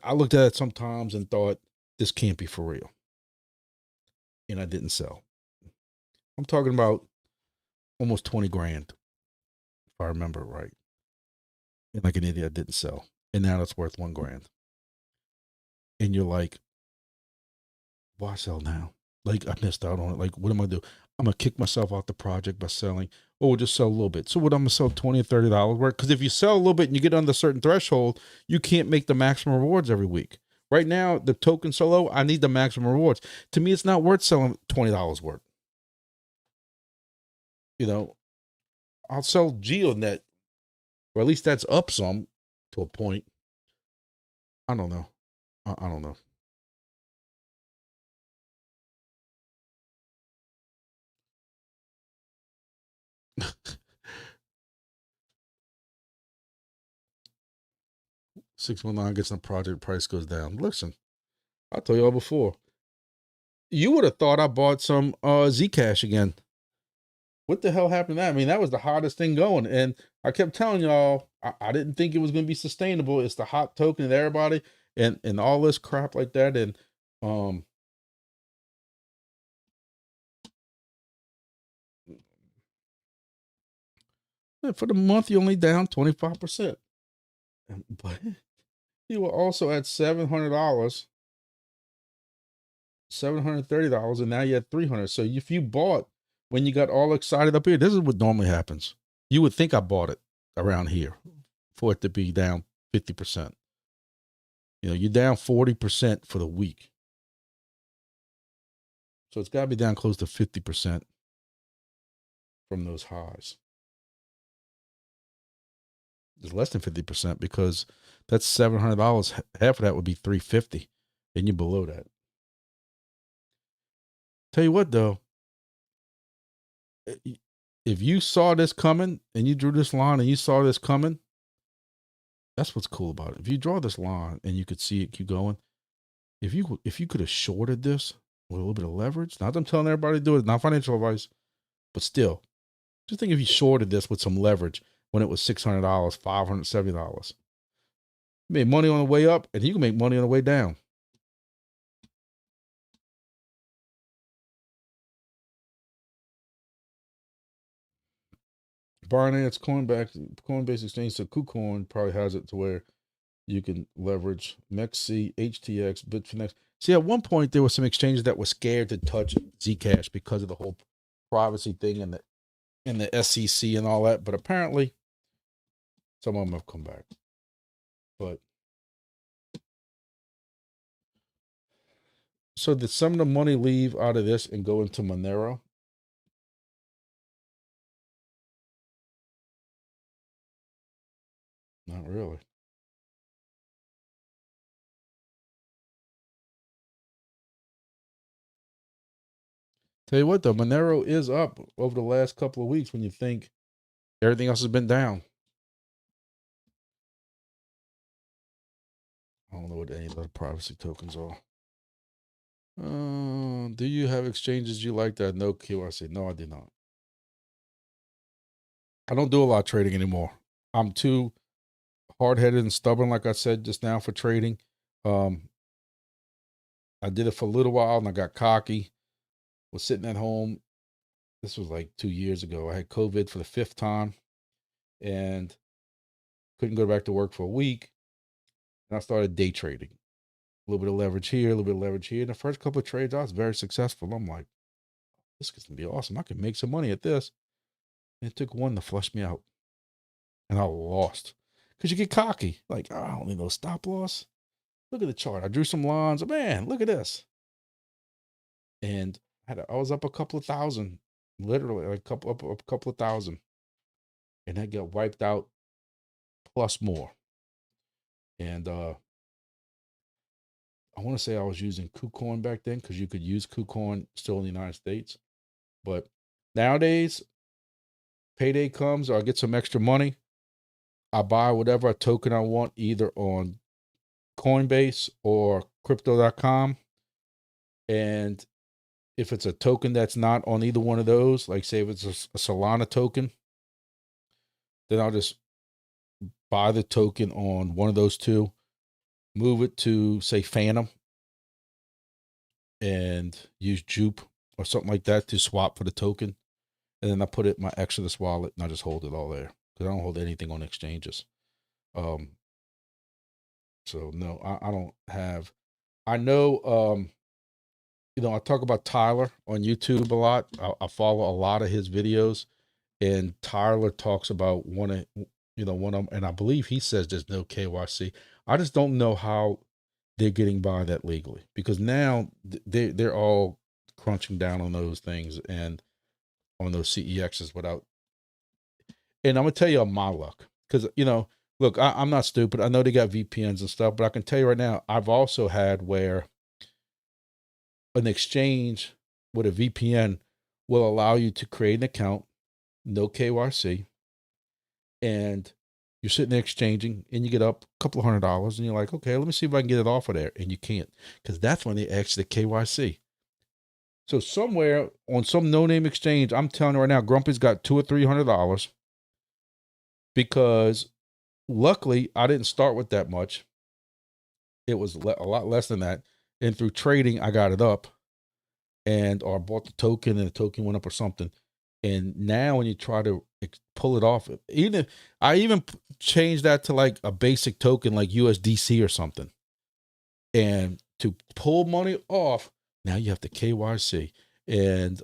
I looked at it sometimes and thought, this can't be for real. And I didn't sell. I'm talking about almost 20 grand, if I remember right. And like an idiot, I didn't sell. And now it's worth 1 grand. And you're like, why sell now? Like, I missed out on it. Like, what am I going to do? I'm going to kick myself out the project by selling, or just sell a little bit. So what, I'm going to sell $20 or $30 worth? Because if you sell a little bit and you get under a certain threshold, you can't make the maximum rewards every week. Right now, the token so low, I need the maximum rewards. To me, it's not worth selling $20 worth. I'll sell GeoNet, or at least that's up some to a point. I don't know. I don't know. $619 gets in the project, price goes down. Listen, I told y'all before. You would have thought I bought some Zcash again. What the hell happened to that? I mean, that was the hottest thing going. And I kept telling y'all, I didn't think it was going to be sustainable. It's the hot token and everybody and all this crap like that. And for the month, you only down 25%. But you were also at $700, $730, and now you're at $300. So if you bought when you got all excited up here, this is what normally happens. You would think I bought it around here for it to be down 50%. You're down 40% for the week. So it's got to be down close to 50% from those highs. It's less than 50% because that's $700. Half of that would be $350, and you're below that. Tell you what, though, if you saw this coming and you drew this line and you saw this coming, that's what's cool about it. If you draw this line and you could see it keep going, if you could have shorted this with a little bit of leverage, not that I'm telling everybody to do it, not financial advice, but still, just think if you shorted this with some leverage when it was $600, $570, you made money on the way up, and you can make money on the way down. Binance, Coinbase Exchange, so KuCoin probably has it to where you can leverage MEXC, HTX, Bitfinex. See, at one point there were some exchanges that were scared to touch Zcash because of the whole privacy thing and the SEC and all that. But apparently, some of them have come back. But so did some of the money leave out of this and go into Monero? Not really. Tell you what, though, Monero is up over the last couple of weeks when you think everything else has been down. I don't know what any of the privacy tokens are. Do you have exchanges you like that? No KYC. No, I did not. I don't do a lot of trading anymore. I'm too hard-headed and stubborn, like I said just now, for trading. I did it for a little while and I got cocky. Was sitting at home. This was like 2 years ago. I had COVID for the 5th time and couldn't go back to work for a week. And I started day trading. A little bit of leverage here, a little bit of leverage here. And the first couple of trades, I was very successful. I'm like, this is going to be awesome. I can make some money at this. And it took one to flush me out. And I lost. Because you get cocky. Like, oh, I don't need no stop loss. Look at the chart. I drew some lines. Man, look at this. And I was up a couple of thousand. Literally, like a couple of thousand. And that got wiped out plus more. And I want to say I was using KuCoin back then because you could use KuCoin still in the United States. But nowadays, payday comes or I get some extra money, I buy whatever token I want either on Coinbase or crypto.com. And if it's a token that's not on either one of those, like say if it's a Solana token, then I'll just buy the token on one of those two, move it to say Phantom, and use Jupe or something like that to swap for the token. And then I put it in my Exodus wallet and I just hold it all there because I don't hold anything on exchanges. So no, I don't have, I know, I talk about Tyler on YouTube a lot. I follow a lot of his videos, and Tyler talks about one of them, and I believe he says there's no KYC. I just don't know how they're getting by that legally, because now they're all crunching down on those things and on those CEXs without. And I'm gonna tell you on my luck, because look, I'm not stupid. I know they got VPNs and stuff, but I can tell you right now, I've also had where an exchange with a VPN will allow you to create an account, no KYC, and you're sitting there exchanging, and you get up a couple of $100, and you're like, okay, let me see if I can get it off of there, and you can't, because that's when they ask the KYC. So somewhere on some no-name exchange, I'm telling you right now, Grumpy's got $200 or $300, because luckily I didn't start with that much. It was a lot less than that, and through trading, I got it up. Or I bought the token and the token went up or something. And now when you try to pull it off, I even changed that to like a basic token like USDC or something. And to pull money off, now you have to KYC. And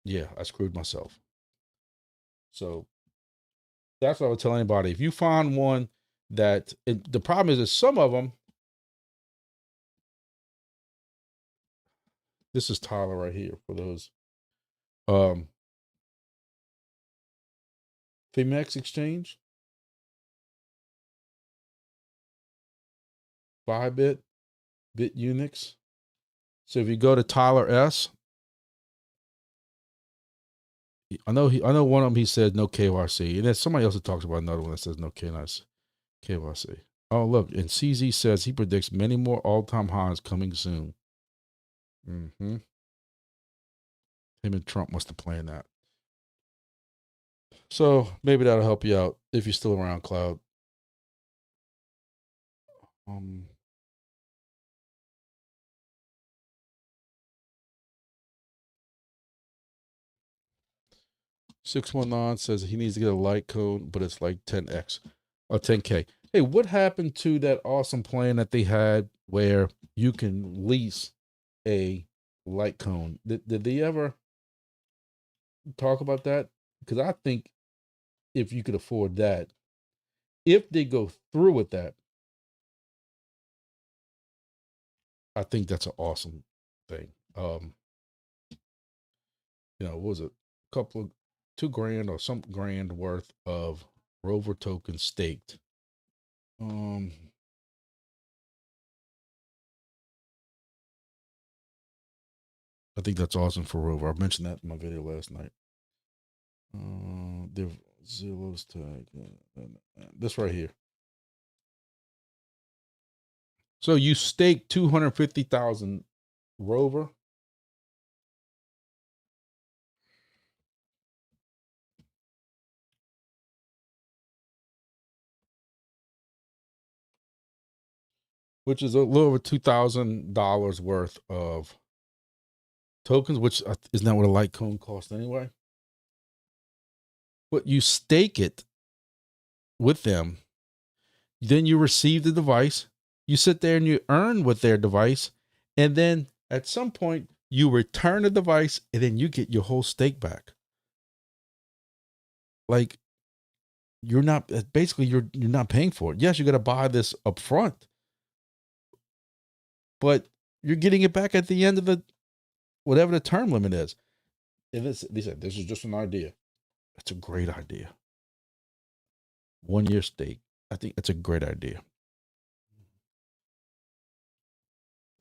yeah, I screwed myself. So that's what I would tell anybody. If you find one that, the problem is that some of them, this is Tyler right here for those. Fimex Exchange, Bybit, BitUnix. So if you go to Tyler S, I know one of them, he said no KYC. And there's somebody else that talks about another one that says no KYC. Oh, look, and CZ says he predicts many more all-time highs coming soon. Him and Trump must have planned that. So maybe that'll help you out if you're still around, Cloud. 619 says he needs to get a Litecoin, but it's like 10x or 10K. Hey, what happened to that awesome plan that they had where you can lease a Litecoin? Did they ever talk about that? Because I think if you could afford that, if they go through with that, I think that's an awesome thing. What was it? A couple of $2,000 or some grand worth of Rover tokens staked. I think that's awesome for Rover. I mentioned that in my video last night. Zillow's tag. This right here. So you stake 250,000 Rover. Which is a little over $2,000 worth of tokens, which is not what a Litecoin costs anyway. But you stake it with them. Then you receive the device. You sit there and you earn with their device. And then at some point, you return the device and then you get your whole stake back. Like, you're not paying for it. Yes, you got to buy this up front, but you're getting it back at the end of the whatever the term limit is. And they said this is just an idea. It's a great idea. 1 year stake. I think it's a great idea,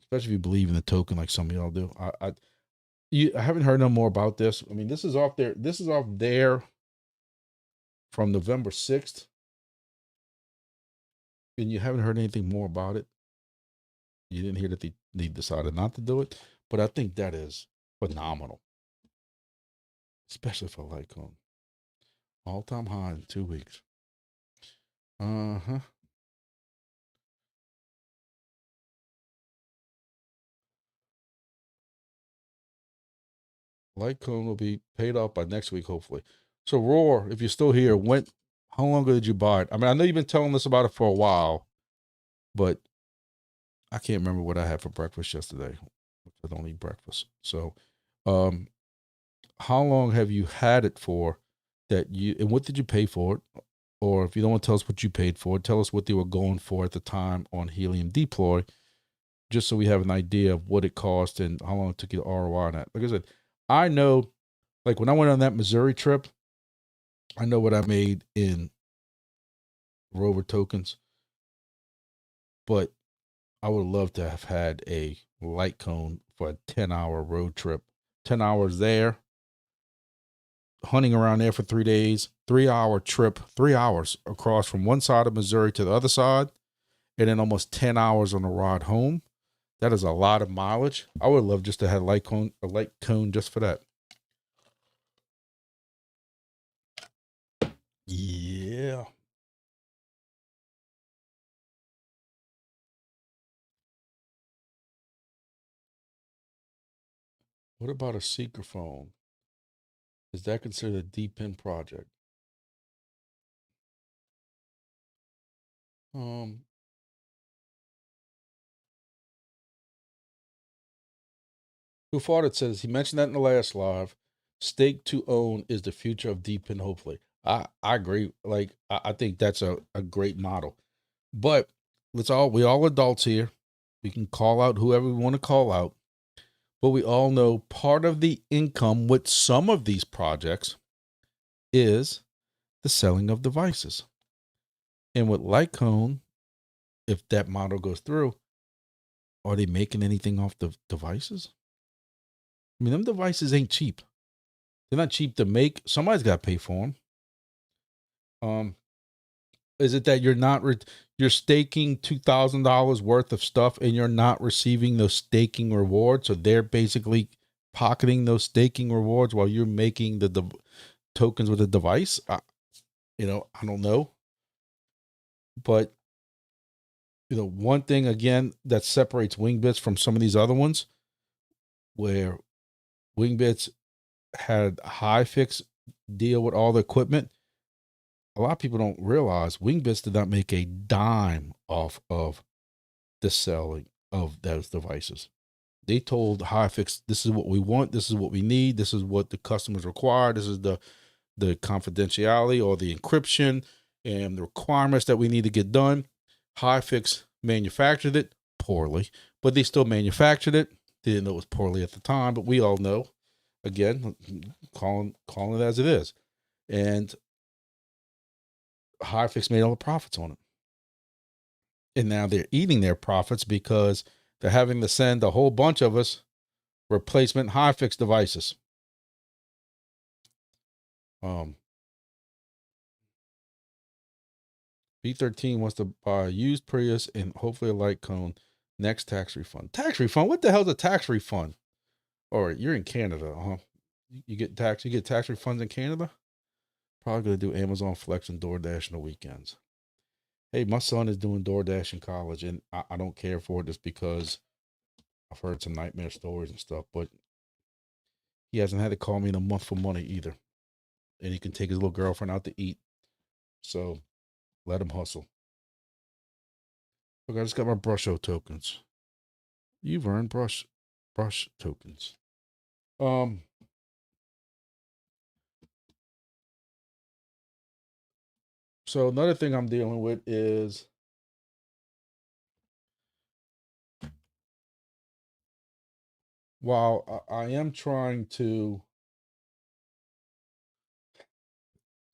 especially if you believe in the token like some of y'all do. I haven't heard no more about this. I mean, this is off there. This is off there from November 6th. and you haven't heard anything more about it. You didn't hear that they decided not to do it, but I think that is phenomenal, especially for Litecoin. All-time high in 2 weeks. Uh-huh. Litecoin will be paid off by next week, hopefully. So, Roar, if you're still here, how long ago did you buy it? I mean, I know you've been telling us about it for a while, but I can't remember what I had for breakfast yesterday. I don't eat breakfast. So, how long have you had it for and what did you pay for it? Or if you don't want to tell us what you paid for it, tell us what they were going for at the time on Helium Deploy, just so we have an idea of what it cost and how long it took you to ROI on that. Like I said, I know, like when I went on that Missouri trip, I know what I made in Rover tokens, but I would love to have had a Litecoin for a 10-hour road trip. 10 hours there, hunting around there for 3 days, 3-hour trip, 3 hours across from one side of Missouri to the other side, and then almost 10 hours on the ride home. That is a lot of mileage. I would love just to have a Litecoin just for that. Yeah. What about a secret phone? Is that considered a deep-in project? Um, Who fought it says he mentioned that in the last live. Stake to own is the future of deep-in, hopefully. I agree. Like I think that's a great model. But we all adults here. We can call out whoever we want to call out. But we all know part of the income with some of these projects is the selling of devices. And with Litecoin, if that model goes through, are they making anything off the devices? I mean, them devices ain't cheap. They're not cheap to make. Somebody's got to pay for them. Is it that you're staking $2,000 worth of stuff and you're not receiving those staking rewards? So they're basically pocketing those staking rewards while you're making the tokens with the device. I don't know. But one thing again that separates Wingbits from some of these other ones, where Wingbits had a high fix deal with all the equipment. A lot of people don't realize Wingbits did not make a dime off of the selling of those devices. They told HiFix, this is what we want, this is what we need, this is what the customers require, this is the confidentiality or the encryption and the requirements that we need to get done. HiFix manufactured it poorly, but they still manufactured it. They didn't know it was poorly at the time, but we all know, again, calling it as it is. And HiFix made all the profits on it. And now they're eating their profits because they're having to send a whole bunch of us replacement HiFix devices. B13 wants to buy a used Prius and hopefully a Litecoin next tax refund. Tax refund? What the hell's a tax refund? Or you're in Canada, huh? You get tax refunds in Canada? Probably gonna do Amazon Flex and DoorDash on the weekends. Hey, my son is doing DoorDash in college, and I don't care for it just because I've heard some nightmare stories and stuff, but he hasn't had to call me in a month for money either. And he can take his little girlfriend out to eat. So let him hustle. Look, I just got my Brusho tokens. You've earned brush tokens. So another thing I'm dealing with is while I am trying to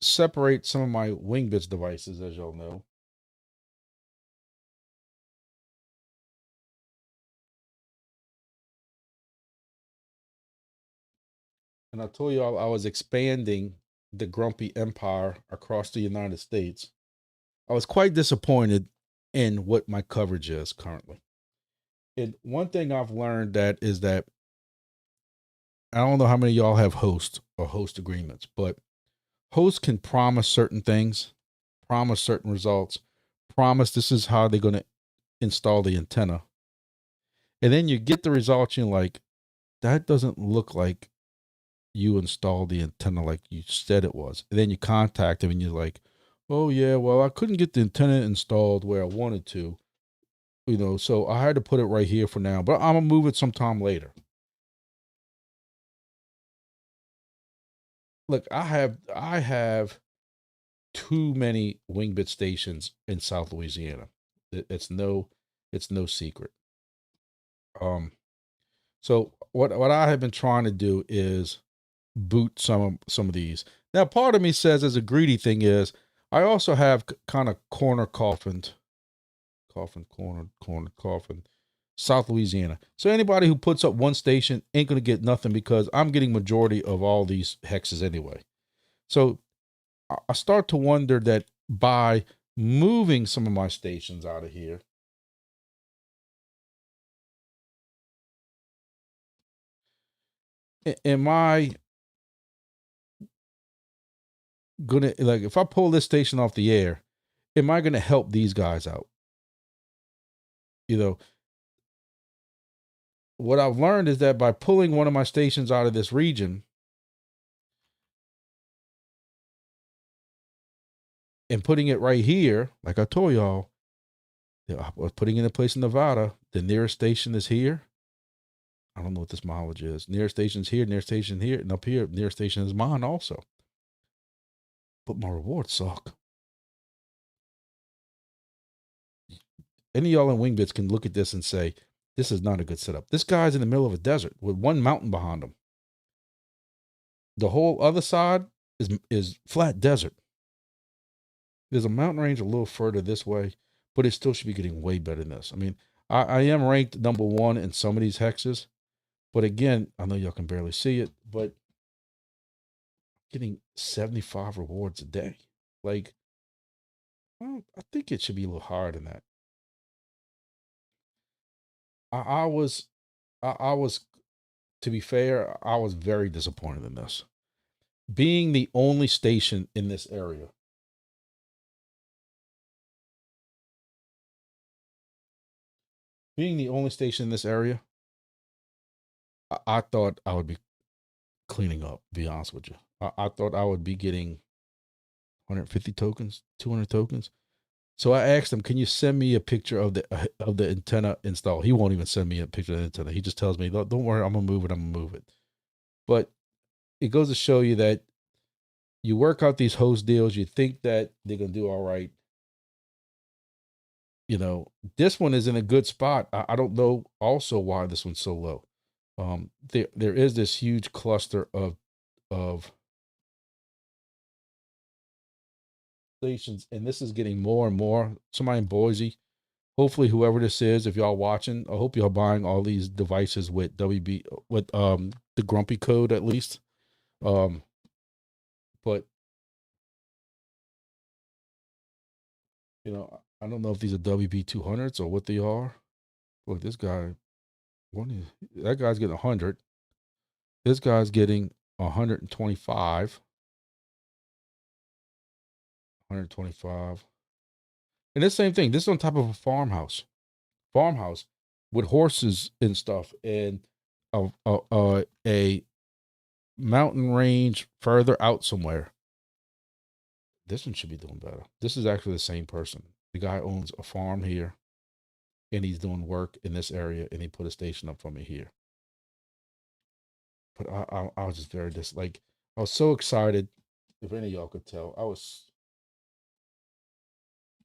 separate some of my Wingbits devices, as y'all know. And I told you I was expanding the Grumpy Empire across the United States. I was quite disappointed and what my coverage is currently. And one thing I've learned that is that I don't know how many of y'all have host or host agreements, but hosts can promise certain things, promise certain results, promise this is how they're going to install the antenna. And then you get the results, and you're like, that doesn't look like you installed the antenna like you said it was. And then you contact them and you're like, oh yeah, well, I couldn't get the antenna installed where I wanted to, so I had to put it right here for now, but I'm gonna move it sometime later. Look, I have too many Wingbit stations in South Louisiana. It's no secret. So what I have been trying to do is boot some of these. Now, part of me says, as a greedy thing, is I also have kind of coffin, South Louisiana. So anybody who puts up one station ain't gonna get nothing, because I'm getting majority of all these hexes anyway. So I start to wonder that by moving some of my stations out of here, am I gonna, like, if I pull this station off the air, am I gonna help these guys out? What I've learned is that by pulling one of my stations out of this region and putting it right here, like I told y'all, I was putting in a place in Nevada, the nearest station is here. I don't know what this mileage is. Nearest station's here, nearest station here, and up here, nearest station is mine also. But my rewards suck. Any of y'all in Wingbits can look at this and say, this is not a good setup. This guy's in the middle of a desert with one mountain behind him. The whole other side is flat desert. There's a mountain range a little further this way, but it still should be getting way better than this. I mean, I am ranked number 1 in some of these hexes, but again, I know y'all can barely see it, but getting 75 rewards a day. Like, well, I think it should be a little higher than that. I was, to be fair, I was very disappointed in this. Being the only station in this area. Being the only station in this area, I thought I would be cleaning up, to be honest with you. I thought I would be getting 150 tokens, 200 tokens. So I asked him, can you send me a picture of the antenna install? He won't even send me a picture of the antenna. He just tells me, don't worry, I'm going to move it. But it goes to show you that you work out these host deals, you think that they're going to do all right. This one is in a good spot. I don't know also why this one's so low. There is this huge cluster of stations, and this is getting more and more. Somebody in Boise, hopefully whoever this is, if y'all watching, I hope y'all buying all these devices with the Grumpy code at least. But I don't know if these are WB200s or what they are. Look, this guy, that guy's getting 100. This guy's getting 125. 125. And this same thing, this is on top of a farmhouse with horses and stuff, and a mountain range further out somewhere. This one should be doing better. This is actually the same person. The guy owns a farm here, and he's doing work in this area, and he put a station up for me here. But I was just very I was so excited. If any of y'all could tell, I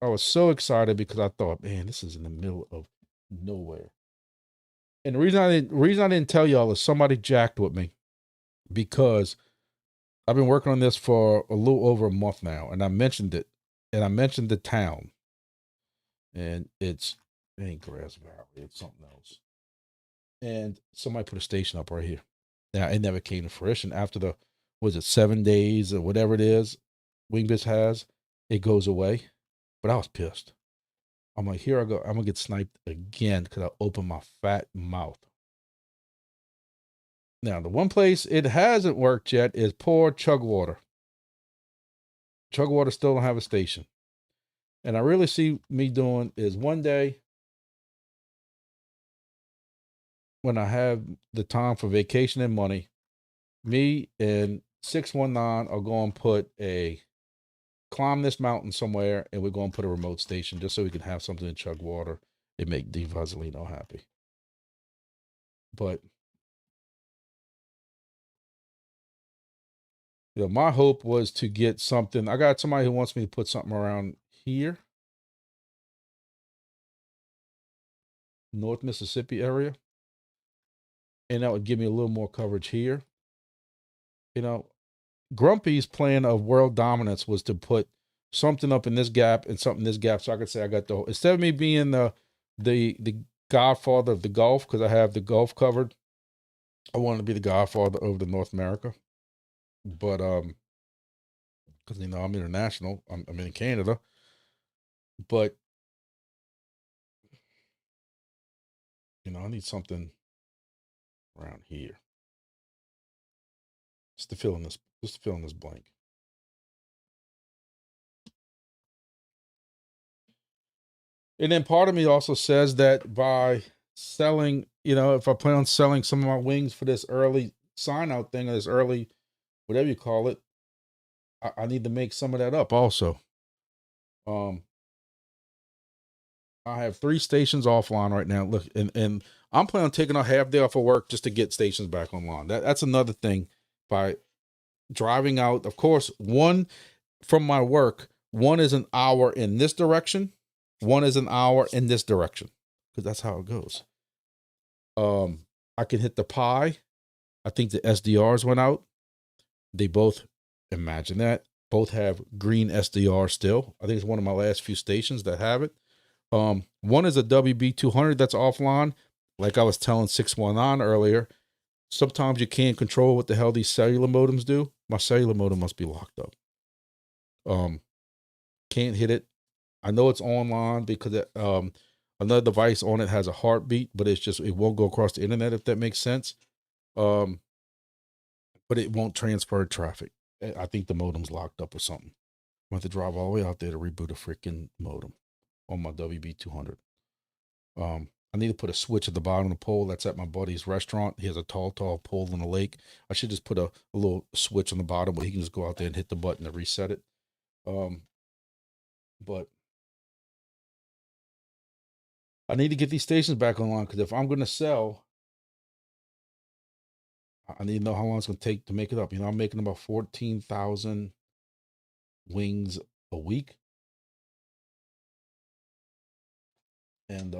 was so excited because I thought, man, this is in the middle of nowhere. And the reason I didn't tell y'all is somebody jacked with me, because I've been working on this for a little over a month now, and I mentioned it, and I mentioned the town, and it ain't Grass Valley, it's something else. And somebody put a station up right here. Now, it never came to fruition after 7 days or whatever it is Wingbits has, it goes away. But I was pissed. I'm like, here I go. I'm gonna get sniped again because I opened my fat mouth. Now, the one place it hasn't worked yet is poor Chug Water. Chug Water still don't have a station. And I really see me doing is one day when I have the time for vacation and money, me and 619 are going to put climb this mountain somewhere, and we're going to put a remote station just so we can have something to chug water and make D Vaselino happy. But my hope was to get something. I got somebody who wants me to put something around here, North Mississippi area, and that would give me a little more coverage here. Grumpy's plan of world dominance was to put something up in this gap and something in this gap, so I could say I got the whole, instead of me being the godfather of the Gulf, because I have the Gulf covered, I wanted to be the godfather over the North America. But because I'm international, I'm in Canada, but I need something around here just to fill in this blank. And then part of me also says that by selling, if I plan on selling some of my wings for this early sign out thing, or this early, whatever you call it, I need to make some of that up also. I have 3 stations offline right now. Look, and I'm planning on taking a half day off of work just to get stations back online. That's another thing. By driving out, of course, one from my work, one is an hour in this direction, one is an hour in this direction, because that's how it goes. I can hit the Pi. I think the SDRs went out. They both, imagine that, both have green SDR still. I think it's one of my last few stations that have it. One is a WB200 that's offline. Like I was telling 619 earlier, sometimes you can't control what the hell these cellular modems do. My cellular modem must be locked up. Can't hit it. I know it's online because another device on it has a heartbeat, but it won't go across the internet, if that makes sense. But it won't transfer traffic. I think the modem's locked up or something. I have to drive all the way out there to reboot a freaking modem on my WB200. I need to put a switch at the bottom of the pole. That's at my buddy's restaurant. He has a tall pole in the lake. I should just put a little switch on the bottom where he can just go out there and hit the button to reset it. But I need to get these stations back online, because if I'm going to sell, I need to know how long it's going to take to make it up. I'm making about 14,000 wings a week. And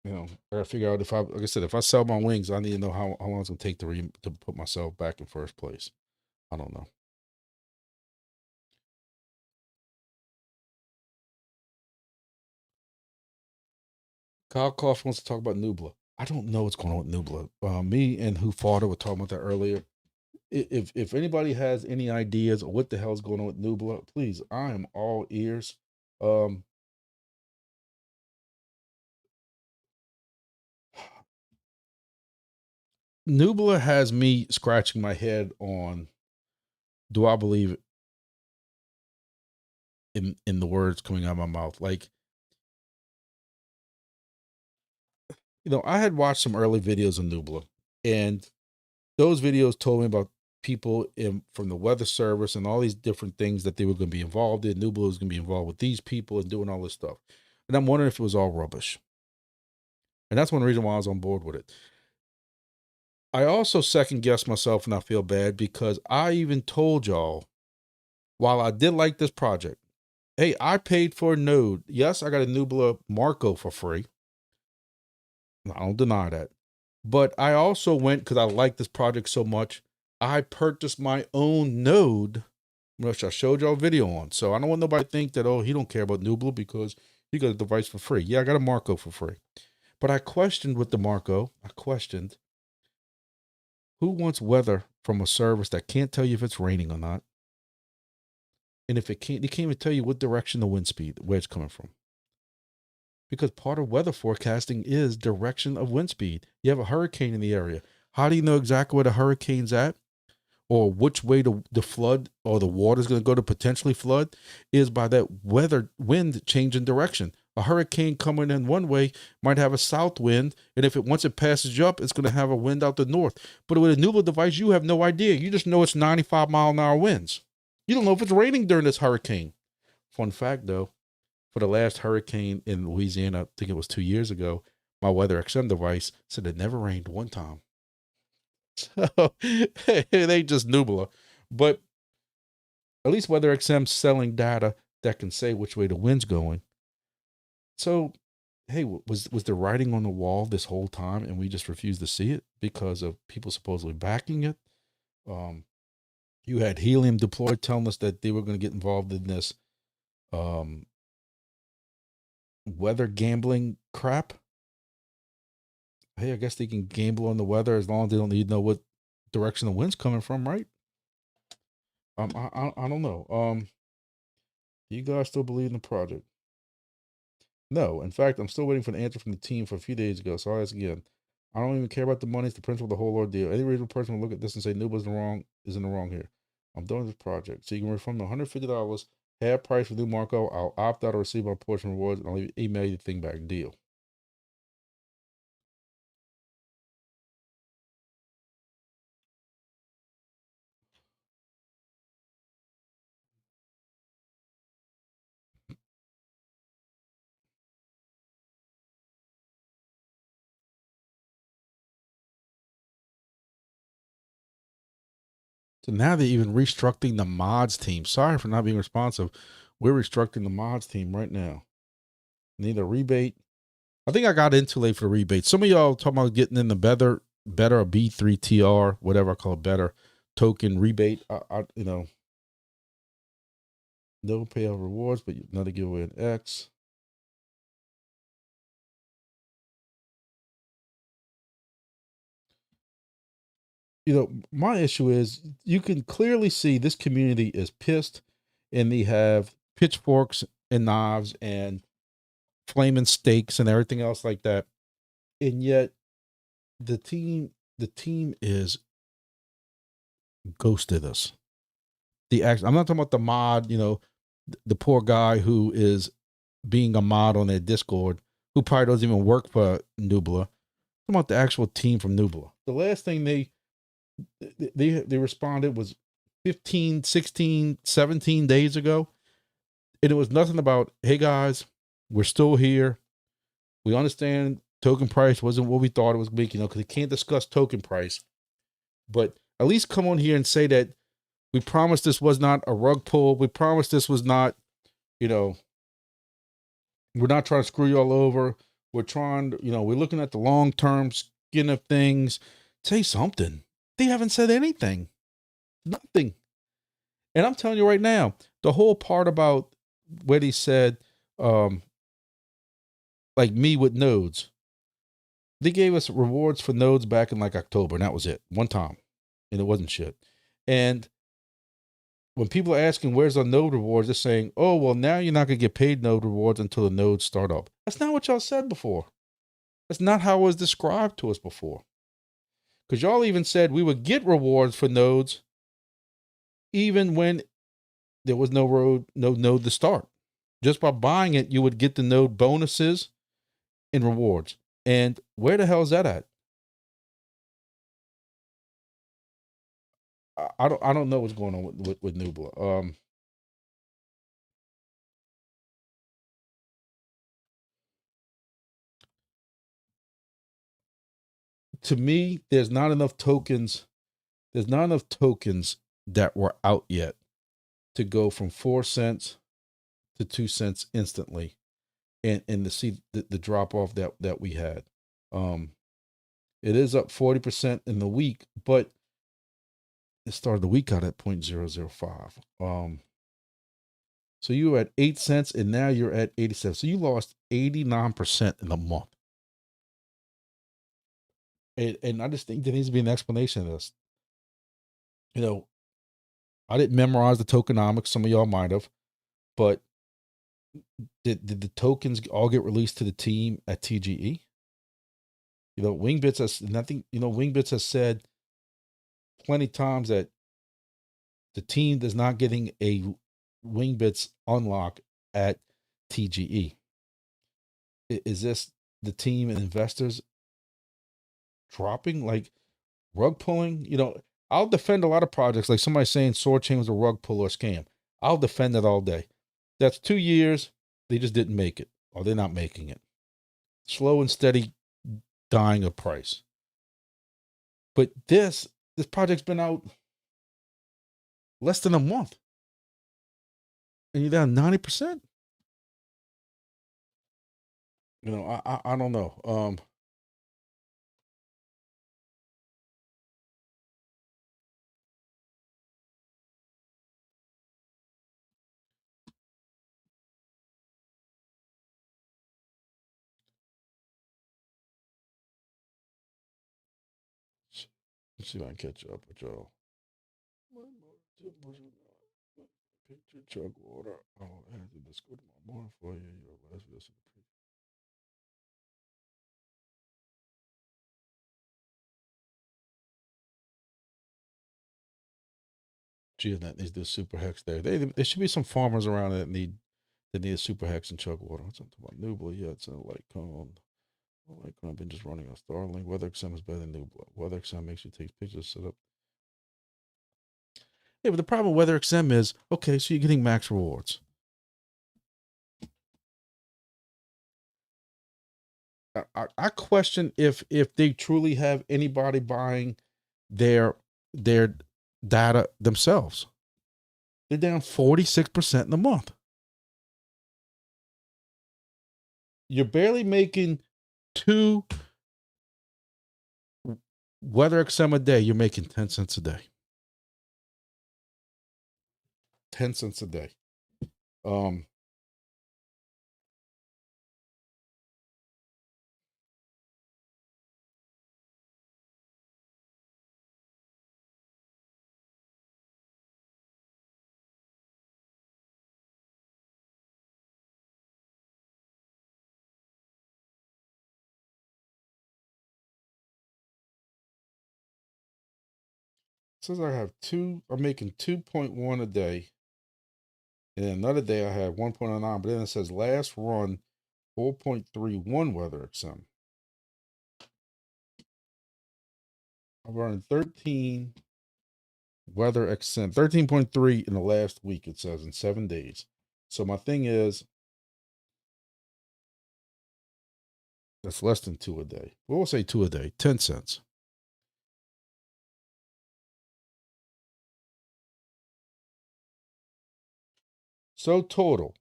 I gotta figure out like I said, if I sell my wings, I need to know how long it's gonna take to put myself back in first place. I don't know. Kyle Koff wants to talk about Nubla. I don't know what's going on with Nubla. Me and Hufada were talking about that earlier. If anybody has any ideas of what the hell's going on with Nubla, please, I am all ears. Nubla has me scratching my head on, do I believe in the words coming out of my mouth? Like, I had watched some early videos of Nubla, and those videos told me about people from the weather service and all these different things that they were going to be involved in. Nubla was going to be involved with these people and doing all this stuff. And I'm wondering if it was all rubbish. And that's one reason why I was on board with it. I also second guessed myself, and I feel bad because I even told y'all, while I did like this project, hey, I paid for a node. Yes, I got a Nubla Marco for free. I don't deny that. But I also went, because I like this project so much, I purchased my own node, which I showed y'all a video on. So I don't want nobody to think that, oh, he don't care about Nubla because he got a device for free. Yeah, I got a Marco for free. But I questioned with the Marco, who wants weather from a service that can't tell you if it's raining or not. And if it can't, they can't even tell you what direction the wind speed, where it's coming from. Because part of weather forecasting is direction of wind speed. You have a hurricane in the area. How do you know exactly where the hurricane's at? Or which way the flood or the water is going to go to potentially flood? Is by that weather wind changing direction. A hurricane coming in one way might have a south wind, and if it once it passes you up, it's going to have a wind out the north. But with a Nubla device, you have no idea. You just know it's 95-mile-an-hour winds. You don't know if it's raining during this hurricane. Fun fact, though, for the last hurricane in Louisiana, I think it was 2 years ago, my Weather XM device said it never rained one time. So they just Nubla. But at least Weather XM's selling data that can say which way the wind's going. So, hey, was the writing on the wall this whole time and we just refused to see it because of people supposedly backing it? You had Helium deployed telling us that they were going to get involved in this weather gambling crap. Hey, I guess they can gamble on the weather as long as they don't need to know what direction the wind's coming from, right? I don't know. Do you guys still believe in the project? No. In fact, I'm still waiting for an answer from the team for a few days ago. So I'll ask again. I don't even care about the money. It's the principle of the whole ordeal. Any reasonable person will look at this and say Nuba's is in the wrong here. I'm done with this project. So you can refund the $150, half price for new Marco. I'll opt out or receive my portion of rewards, and I'll email you the thing back. Deal. So now they're even restructuring the mods team. Sorry for not being responsive. We're restructuring the mods team right now. Need a rebate. I think I got in too late for the rebate. Some of y'all talking about getting in the better a B3TR, whatever I call it, better token rebate. I no payout rewards, but another giveaway in X. My issue is you can clearly see this community is pissed and they have pitchforks and knives and flaming stakes and everything else like that. And yet the team is ghosted us. I'm not talking about the mod, the poor guy who is being a mod on their Discord, who probably doesn't even work for Nubla. I'm talking about the actual team from Nubla. The last thing they responded was 15, 16, 17 days ago. And it was nothing about, hey guys, we're still here. We understand token price wasn't what we thought it was being, because they can't discuss token price. But at least come on here and say that we promised this was not a rug pull. We promised this was not, we're not trying to screw you all over. We're trying to, we're looking at the long-term skin of things. Say something. They haven't said anything. Nothing. And I'm telling you right now, the whole part about what he said, like me with nodes, they gave us rewards for nodes back in like October, and that was it. One time. And it wasn't shit. And when people are asking where's our node rewards, they're saying, oh, well, now you're not going to get paid node rewards until the nodes start up. That's not what y'all said before. That's not how it was described to us before. Because y'all even said we would get rewards for nodes even when there was no node to start. Just by buying it, you would get the node bonuses and rewards. And where the hell is that at? I don't know what's going on with Nubla. To me, there's not enough tokens. There's not enough tokens that were out yet to go from 4 cents to 2 cents instantly, and to see the drop off that we had. It is up 40% in the week, but it started the week out at 0.005. So you were at 8 cents and now you're at 87. So you lost 89% in a month. And I just think there needs to be an explanation of this. You know, I didn't memorize the tokenomics. Some of y'all might have, but did the tokens all get released to the team at TGE? You know, Wingbits has nothing. You know, Wingbits has said plenty times that the team is not getting a Wingbits unlock at TGE. Is this the team and investors dropping, like rug pulling? You know, I'll defend a lot of projects, like somebody saying Sword Chain was a rug pull or scam. I'll defend that all day. That's 2 years. They just didn't make it, or they're not making it. Slow and steady dying of price. But this project's been out less than a month, and you're down 90%. You know, I don't know. Let's see if I can catch up with y'all. Picture chug water. Oh, I have to just go to my morning for you. Let's listen. Gee, that needs this super hex there. There should be some farmers around that need a super hex and chug water. What's something about Nubla? Yeah, it's a light cone. Like I've been just running on Starlink. WeatherXM is better than Nubla. WeatherXM makes you take pictures, set up. Yeah, but the problem with WeatherXM is, okay, so you're getting max rewards. I question if they truly have anybody buying their data themselves. They're down 46% in a month. You're barely making 2 WeatherXM a day. You're making 10 cents a day. 10 cents a day. Says I have I'm making 2.1 a day. And another day I had 1.09, but then it says last run 4.31 WeatherXM. I've earned 13 WeatherXM, 13.3 in the last week, it says, in 7 days. So my thing is, that's less than 2 a day. We'll say 2 a day, 10 cents. So total,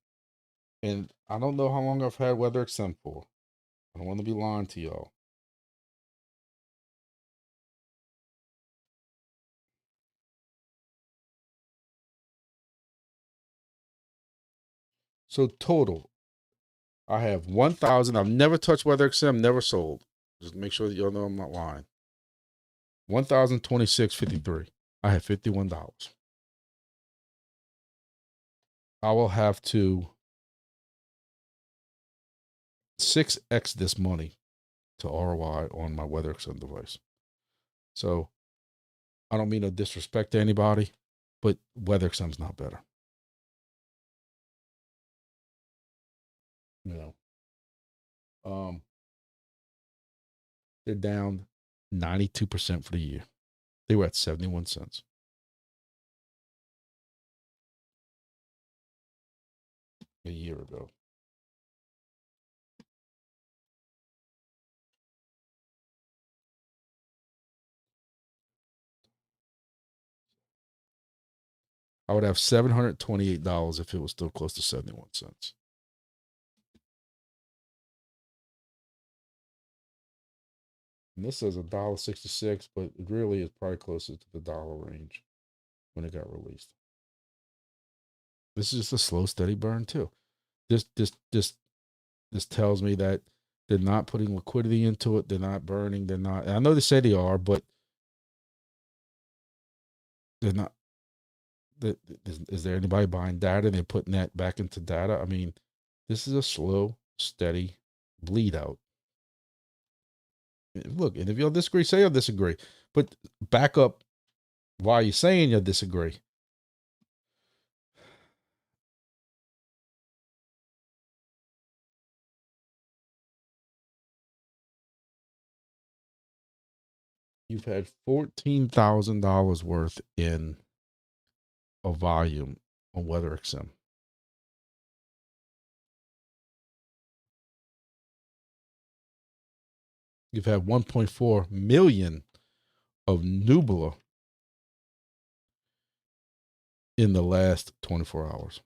and I don't know how long I've had WeatherXM for. I don't want to be lying to y'all. So total, I have 1,000. I've never touched WeatherXM, never sold. Just make sure that y'all know I'm not lying. 1,026.53. I have $51. I will have to 6x this money to ROI on my WeatherXM device. So I don't mean no disrespect to anybody, but WeatherXM's not better. You know, they're down 92% for the year. They were at 71 cents. A year ago. I would have $728 if it was still close to 71 cents. And this says $1.66, but it really is probably closer to the dollar range when it got released. This is just a slow, steady burn too. This tells me that they're not putting liquidity into it. They're not burning. They're not. I know they say they are, but they're not. Is there anybody buying data and they're putting that back into data? I mean, this is a slow, steady bleed out. Look, and if you'll disagree, say you'll disagree, but back up why you're saying you'll disagree. You've had $14,000 worth in a volume on WeatherXM. You've had 1.4 million of Nubula in the last 24 hours.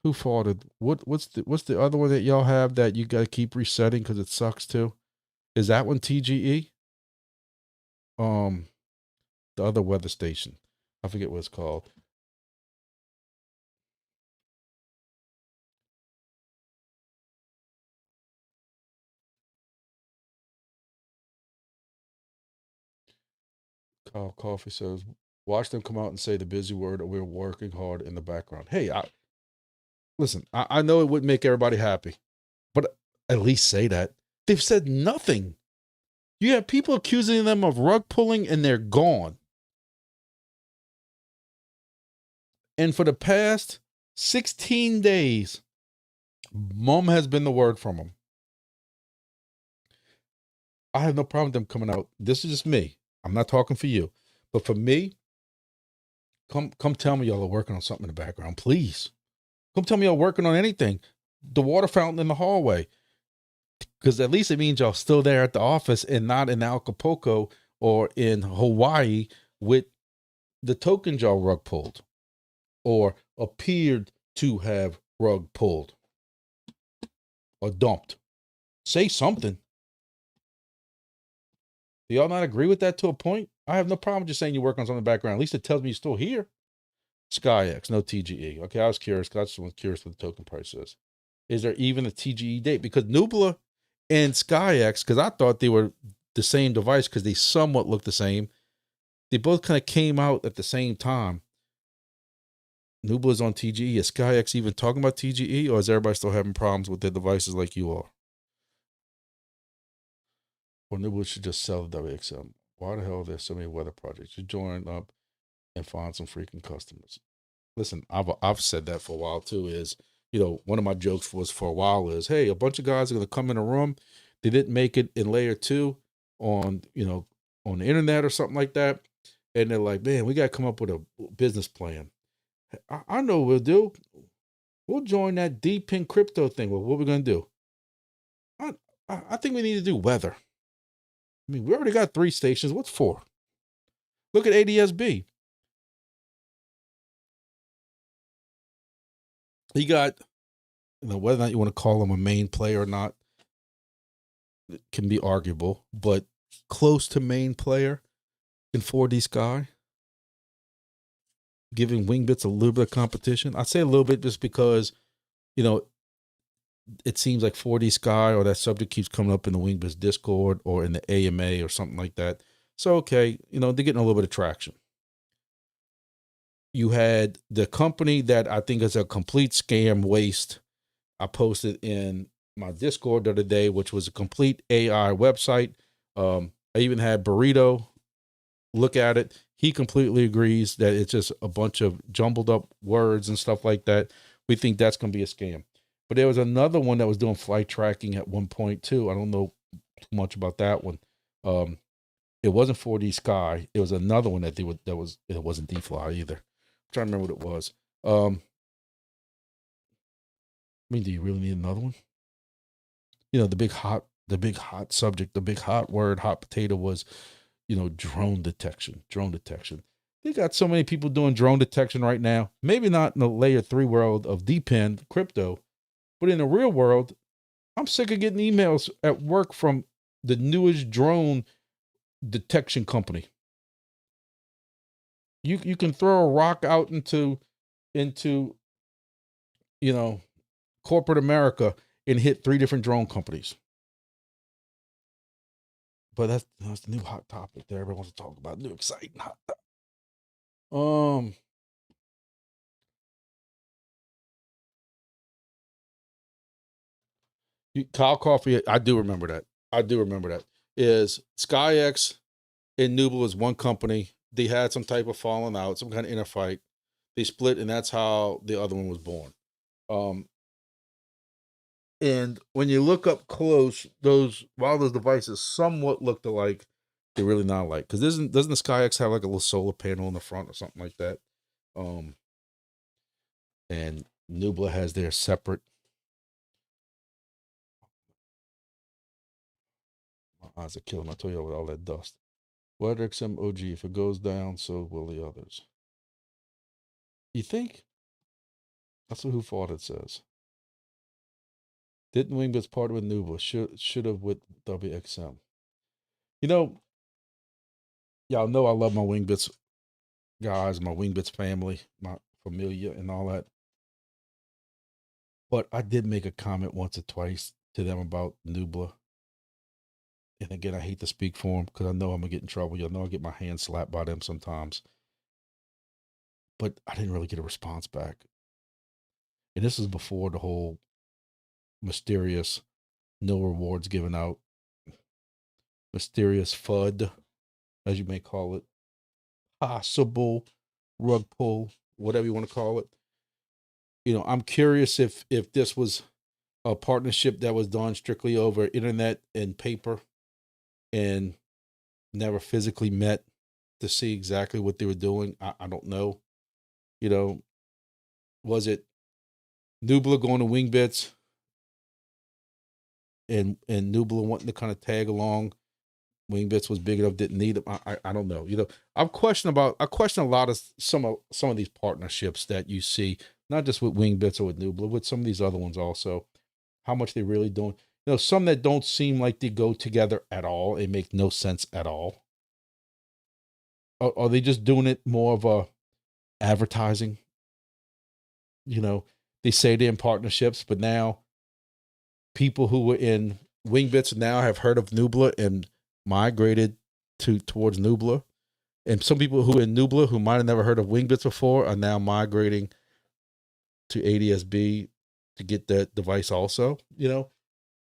Who faulted? What's the other one that y'all have that you gotta keep resetting because it sucks too? Is that one TGE? The other weather station. I forget what it's called. Kyle Coffee says, watch them come out and say the busy word or we're working hard in the background. Hey, listen, I know it wouldn't make everybody happy, but at least say that. They've said nothing. You have people accusing them of rug pulling and they're gone. And for the past 16 days, mom has been the word from them. I have no problem with them coming out. This is just me. I'm not talking for you. But for me, come tell me y'all are working on something in the background, please. Come tell me y'all working on anything. The water fountain in the hallway. Because at least it means y'all still there at the office and not in Acapulco or in Hawaii with the tokens y'all rug pulled or appeared to have rug pulled or dumped. Say something. Do y'all not agree with that to a point? I have no problem just saying you work on something in the background. At least it tells me you're still here. SkyX, no TGE. Okay, I was curious. I just was curious what the token price is. Is there even a TGE date? Because Nubla and SkyX, because I thought they were the same device because they somewhat look the same. They both kind of came out at the same time. Nubla's on TGE. Is SkyX even talking about TGE, or is everybody still having problems with their devices like you are? Or Nubla should just sell the WXM. Why the hell are there so many weather projects? You join up and find some freaking customers. Listen, I've said that for a while too. Is, you know, one of my jokes was for a while is, hey, a bunch of guys are going to come in a room. They didn't make it in layer 2 on, you know, on the internet or something like that. And they're like, man, we got to come up with a business plan. I know what we'll do. We'll join that deep in crypto thing. Well, what we're going to do? I think we need to do weather. I mean, we already got 3 stations. What's 4? Look at ADSB. He got, you know, whether or not you want to call him a main player or not, it can be arguable, but close to main player in 4D Sky, giving Wingbits a little bit of competition. I say a little bit just because, you know, it seems like 4D Sky or that subject keeps coming up in the Wingbits Discord or in the AMA or something like that. So, okay, you know, they're getting a little bit of traction. You had the company that I think is a complete scam waste. I posted in my Discord the other day, which was a complete AI website. I even had Burrito look at it. He completely agrees that it's just a bunch of jumbled up words and stuff like that. We think that's going to be a scam. But there was another one that was doing flight tracking at one point too. I don't know too much about that one. It wasn't 4D Sky. It was another one that it wasn't DFly either. I'm trying to remember what it was. I mean, do you really need another one? You know, the big hot subject, the big hot word, hot potato was, you know, drone detection. They got so many people doing drone detection right now. Maybe not in the layer 3 world of DePIN crypto, but in the real world, I'm sick of getting emails at work from the newest drone detection company. You can throw a rock out into, you know, corporate America and hit 3 different drone companies. But that's the new hot topic that everyone wants to talk about. New exciting hot topic. Kyle Coffey, I do remember that. Is SkyX and Nubla is one company. They had some type of falling out, some kind of inner fight. They split, and that's how the other one was born. And when you look up close, while those devices somewhat looked alike, they're really not alike. Because doesn't the SkyX have like a little solar panel in the front or something like that? And Nubla has their separate. My eyes are killing. I told you with all that dust. WeatherXM OG, if it goes down, so will the others. You think? That's what Who Fought It says. Didn't Wingbits part with Nubla? Should have with WXM. You know, y'all know I love my Wingbits guys, my Wingbits family, my familia, and all that. But I did make a comment once or twice to them about Nubla. And again, I hate to speak for them because I know I'm going to get in trouble. Y'all know I get my hand slapped by them sometimes. But I didn't really get a response back. And this is before the whole mysterious no rewards given out, mysterious FUD, as you may call it, possible rug pull, whatever you want to call it. You know, I'm curious if this was a partnership that was done strictly over internet and paper and never physically met to see exactly what they were doing. I don't know. You know, was it Nubla going to Wingbits and Nubla wanting to kind of tag along? Wingbits was big enough, didn't need them. I don't know. You know, I question a lot of some of these partnerships that you see, not just with Wingbits or with Nubla, with some of these other ones also. How much they really doing? You know, some that don't seem like they go together at all. It make no sense at all. Are they just doing it more of a advertising? You know, they say they're in partnerships, but now people who were in Wingbits now have heard of Nubla and migrated towards Nubla. And some people who are in Nubla who might have never heard of Wingbits before are now migrating to ADSB to get that device also. You know,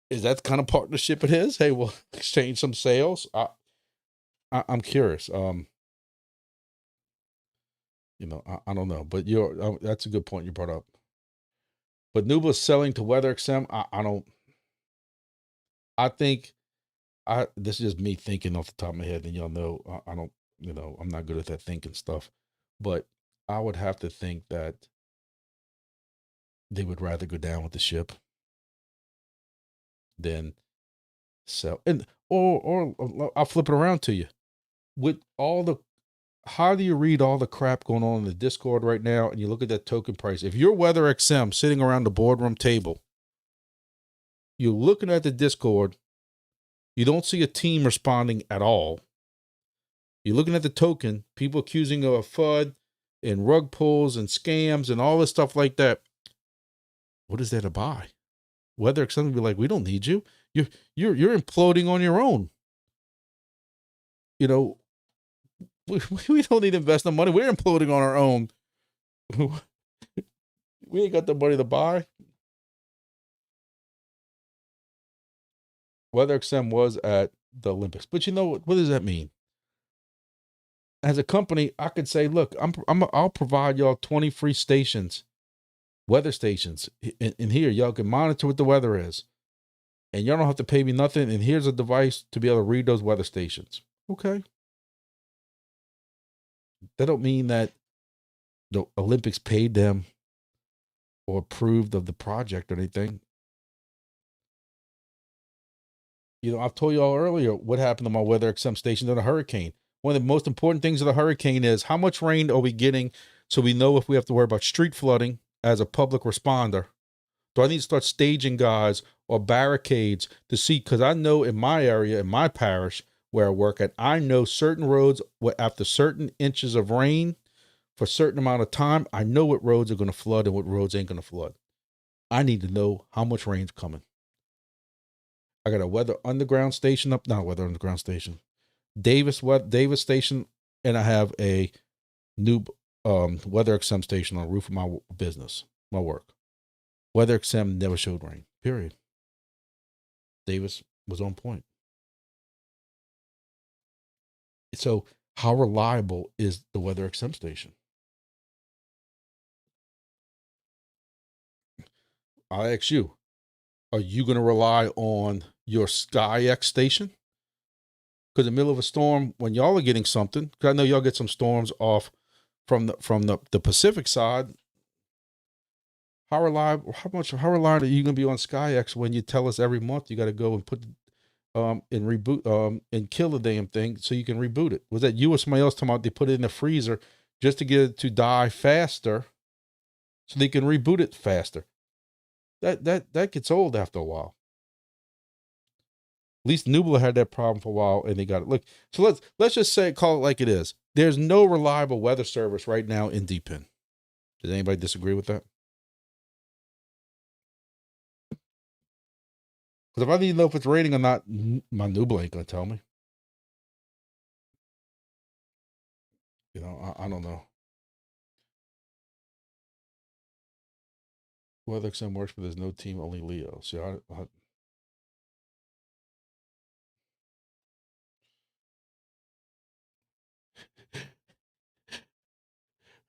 is that the kind of partnership it is? Hey, we'll exchange some sales. I'm curious. You know, I don't know, but that's a good point you brought up. But Nubla's selling to WeatherXM. I think this is just me thinking off the top of my head, and y'all know I don't, you know, I'm not good at that thinking stuff, but I would have to think that they would rather go down with the ship than sell. And or I'll flip it around to you. With all the, how do you read all the crap going on in the Discord right now, and you look at that token price? If you're WeatherXM sitting around the boardroom table, you're looking at the Discord, you don't see a team responding at all. You're looking at the token, people accusing of a FUD and rug pulls and scams and all this stuff like that. What is there to buy? WeatherXM will be like, we don't need you. You're imploding on your own. You know, we don't need to invest the money. We're imploding on our own. We ain't got the money to buy. WeatherXM was at the Olympics, but you know what does that mean? As a company, I could say, look, I'll provide y'all 20 free stations, weather stations, in here. Y'all can monitor what the weather is, and y'all don't have to pay me nothing. And here's a device to be able to read those weather stations. Okay. That don't mean that the Olympics paid them or approved of the project or anything. You know, I've told you all earlier what happened to my WeatherXM station in a hurricane. One of the most important things of the hurricane is how much rain are we getting, so we know if we have to worry about street flooding as a public responder. Do I need to start staging guys or barricades to see? Because I know in my area, in my parish where I work at, I know certain roads, after certain inches of rain for a certain amount of time, I know what roads are going to flood and what roads ain't going to flood. I need to know how much rain's coming. I got a weather underground station up, not weather underground station, Davis station, and I have a new weather XM station on the roof of my business, my work. Weather XM never showed rain. Period. Davis was on point. So how reliable is the weather XM station? I ask you, are you going to rely on your SkyX station? Because in the middle of a storm, when y'all are getting something, because I know y'all get some storms off from the Pacific side. How reliable are you going to be on SkyX when you tell us every month you got to go and put and reboot and kill the damn thing so you can reboot it? Was that you or somebody else talking about they put it in the freezer just to get it to die faster so they can reboot it faster? That gets old after a while. At least Nubla had that problem for a while and they got it. Look, so let's just call it like it is. There's no reliable weather service right now in DPIN. Does anybody disagree with that? Because if I need to know if it's raining or not, my Nubla ain't gonna tell me. You know, I don't know. Weather XM works, but there's no team, only Leo. So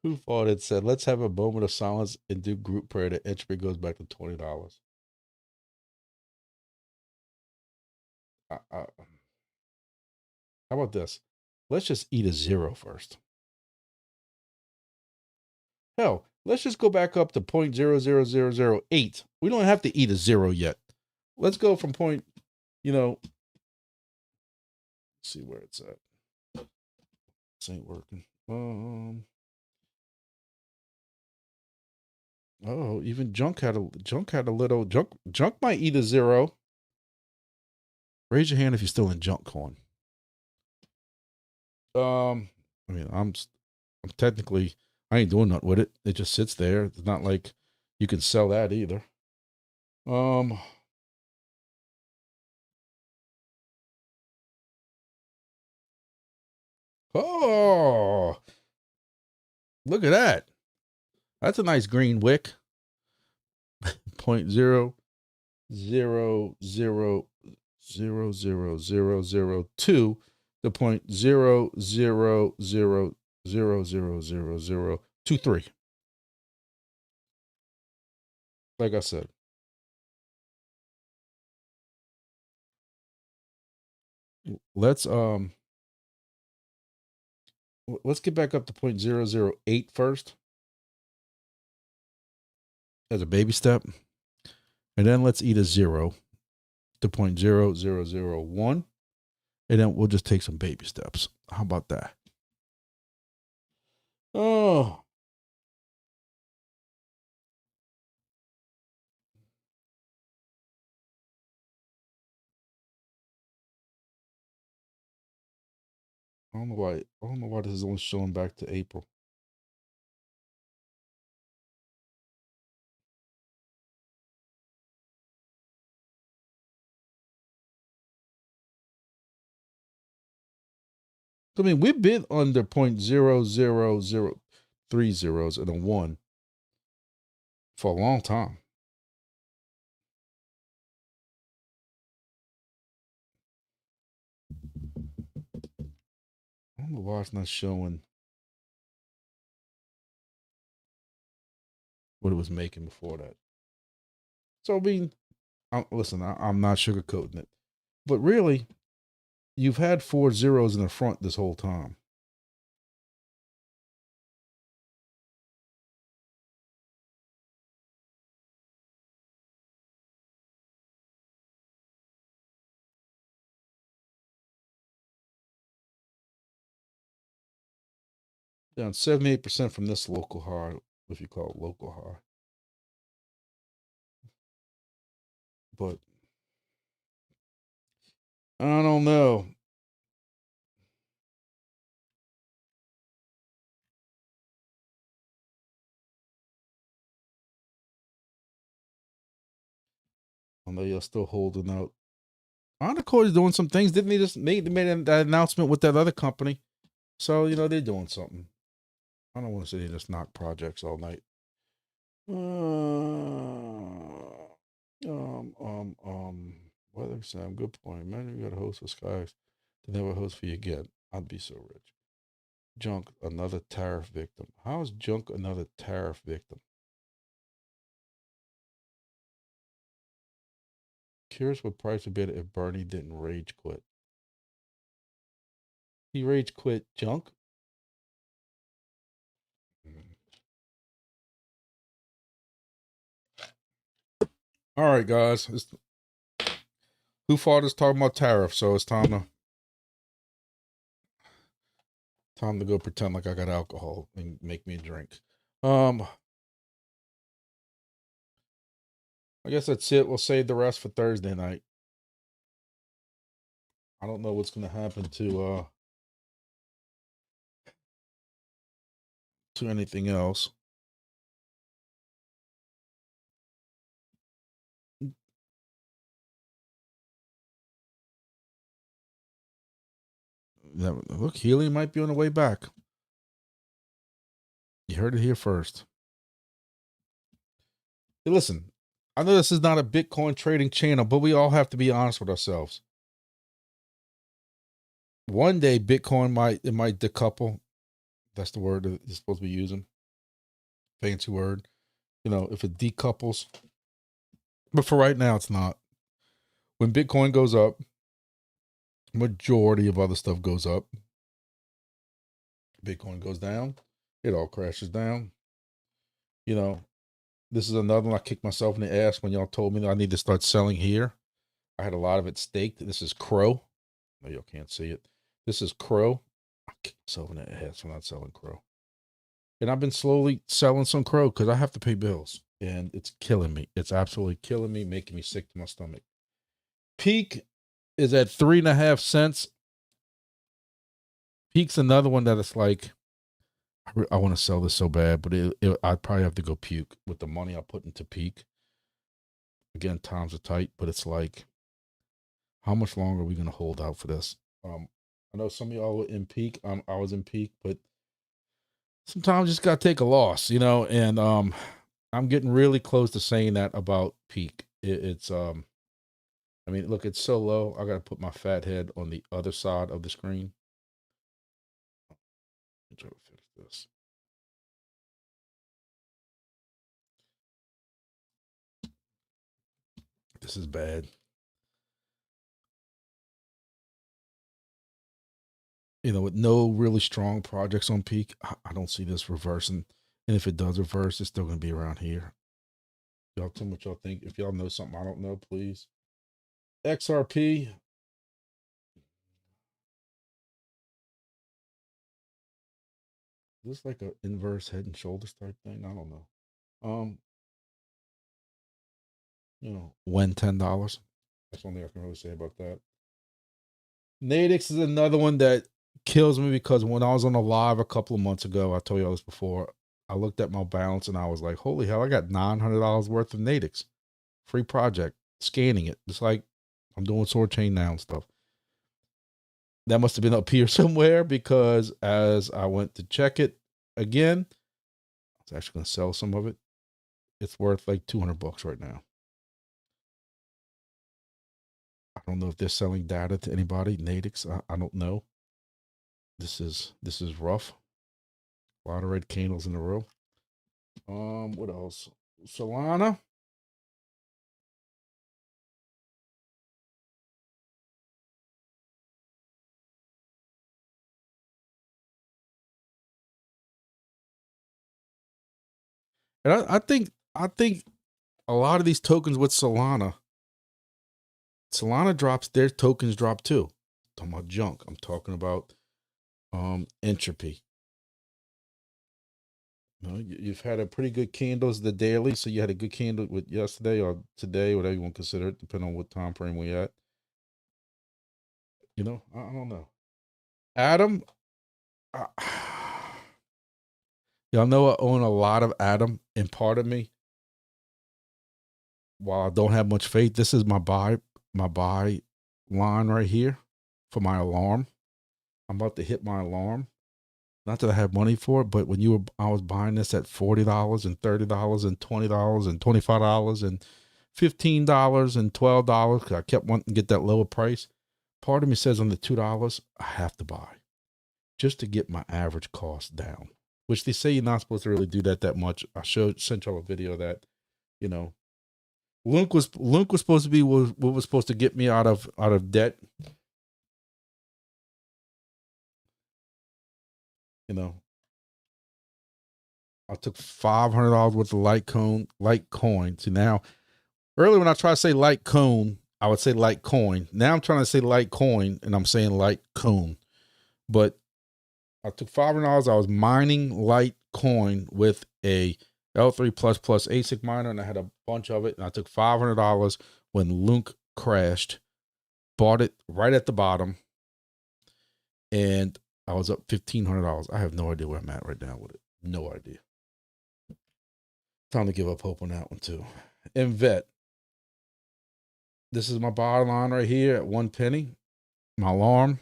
who fought it said, let's have a moment of silence and do group prayer. The entry goes back to $20. How about this? Let's just eat a zero first. Hell, let's just go back up to 0.00008. We don't have to eat a zero yet. Let's go from point, let's see where it's at. This ain't working. Oh, even junk had a little junk might eat a zero. Raise your hand if you're still in junk coin. I mean, I'm technically, I ain't doing nothing with it. It just sits there. It's not like you can sell that either. Oh, look at that. That's a nice green wick. 0.0000002 to 0.000000023. Like I said, let's get back up to 0.008 first as a baby step, and then let's eat a zero to 0.0001, and then we'll just take some baby steps. How about that? Oh, I don't know why this is only showing back to April. I mean, we've been under 0.00030 zeros and a 1 for a long time. I don't know why it's not showing what it was making before that. So, I mean, listen, I'm not sugarcoating it. But really, you've had 4 zeros in the front this whole time. Down 78% from this local high, if you call it local high. But I don't know. I know you're still holding out Encore is doing some things. Didn't they just make that announcement with that other company? So, you know, they're doing something. I don't want to sit here and just knock projects all night. Weather Sam, good point. Imagine you got a host for Skies to never host for you again. I'd be so rich. Junk, another tariff victim. How is Junk another tariff victim? Curious what price would be if Bernie didn't rage quit. He rage quit Junk? All right, guys. Who fought us talking about tariffs? So it's time to go pretend like I got alcohol and make me a drink. I guess that's it. We'll save the rest for Thursday night. I don't know what's gonna happen to anything else. Look, helium might be on the way back. You heard it here first. Hey, listen, I know this is not a Bitcoin trading channel, but we all have to be honest with ourselves. One day, Bitcoin might decouple. That's the word that it's supposed to be using. Fancy word. You know, if it decouples. But for right now, it's not. When Bitcoin goes up, majority of other stuff goes up. Bitcoin goes down, it all crashes down. You know, this is another one I kicked myself in the ass when y'all told me that I need to start selling here. I had a lot of it staked. This is Crow. No, y'all can't see it. This is Crow. I kicked myself in the ass for not selling Crow. And I've been slowly selling some Crow because I have to pay bills. And it's killing me. It's absolutely killing me, making me sick to my stomach. Peak is at 3.5 cents. Peak's another one that it's like, I want to sell this so bad, but I'd probably have to go puke with the money I put into Peak. Again, times are tight, but it's like, how much longer are we going to hold out for this? I know some of y'all were in Peak. I was in Peak, but sometimes you just got to take a loss, you know, and I'm getting really close to saying that about Peak. I mean, look, it's so low. I got to put my fat head on the other side of the screen. Let me try to fix this. This is bad. You know, with no really strong projects on Peak, I don't see this reversing. And if it does reverse, it's still going to be around here. Y'all tell me what y'all think. If y'all know something I don't know, please. XRP. Is this like an inverse head and shoulders type thing? I don't know. You know, when $10. That's one thing I can really say about that. Nadix is another one that kills me because when I was on a live a couple of months ago, I told you all this before, I looked at my balance and I was like, holy hell, I got $900 worth of Nadix. Free project. Scanning it. It's like I'm doing sword chain now and stuff. That must have been up here somewhere because as I went to check it again, I was actually going to sell some of it. It's worth like $200 right now. I don't know if they're selling data to anybody. Nadix, I don't know. This is rough. A lot of red candles in a row. What else? Solana. And I think a lot of these tokens with Solana drops, their tokens drop too. I'm talking about junk. I'm talking about entropy. You know, you've had a pretty good candles the daily, so you had a good candle with yesterday or today, whatever you want to consider it, depending on what time frame we at. You know, I don't know. Adam, y'all know I own a lot of Adam, and part of me, while I don't have much faith, this is my buy line right here for my alarm. I'm about to hit my alarm. Not that I have money for it, but when I was buying this at $40 and $30 and $20 and $25 and $15 and $12, because I kept wanting to get that lower price. Part of me says on the $2, I have to buy just to get my average cost down, which they say you're not supposed to really do that much. I sent y'all a video of that, you know, Lunk was supposed to be what was supposed to get me out of debt. You know, I took $500 worth of Litecoin. See, now, earlier when I try to say Litecoin, I would say Litecoin. Now I'm trying to say Litecoin, and I'm saying Litecoin. But I took $500. I was mining Litecoin with a L3++ ASIC miner, and I had a bunch of it. And I took $500 when Lunk crashed, bought it right at the bottom, and I was up $1,500. I have no idea where I'm at right now with it. No idea. Time to give up hope on that one too. And Vet. This is my bottom line right here at 1 penny. My alarm.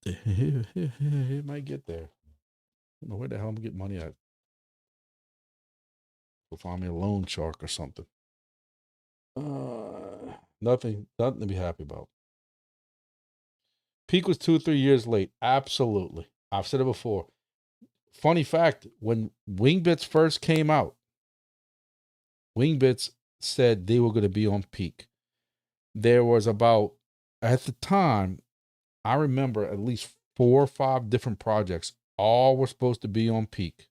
It might get there. I don't know where the hell I'm getting money at. Go find me a loan shark or something. Nothing to be happy about. Peak was 2 or 3 years late. Absolutely. I've said it before. Funny fact, when Wingbits first came out, Wingbits said they were going to be on peak. There was about, at the time, I remember at least 4 or 5 different projects. All were supposed to be on peak.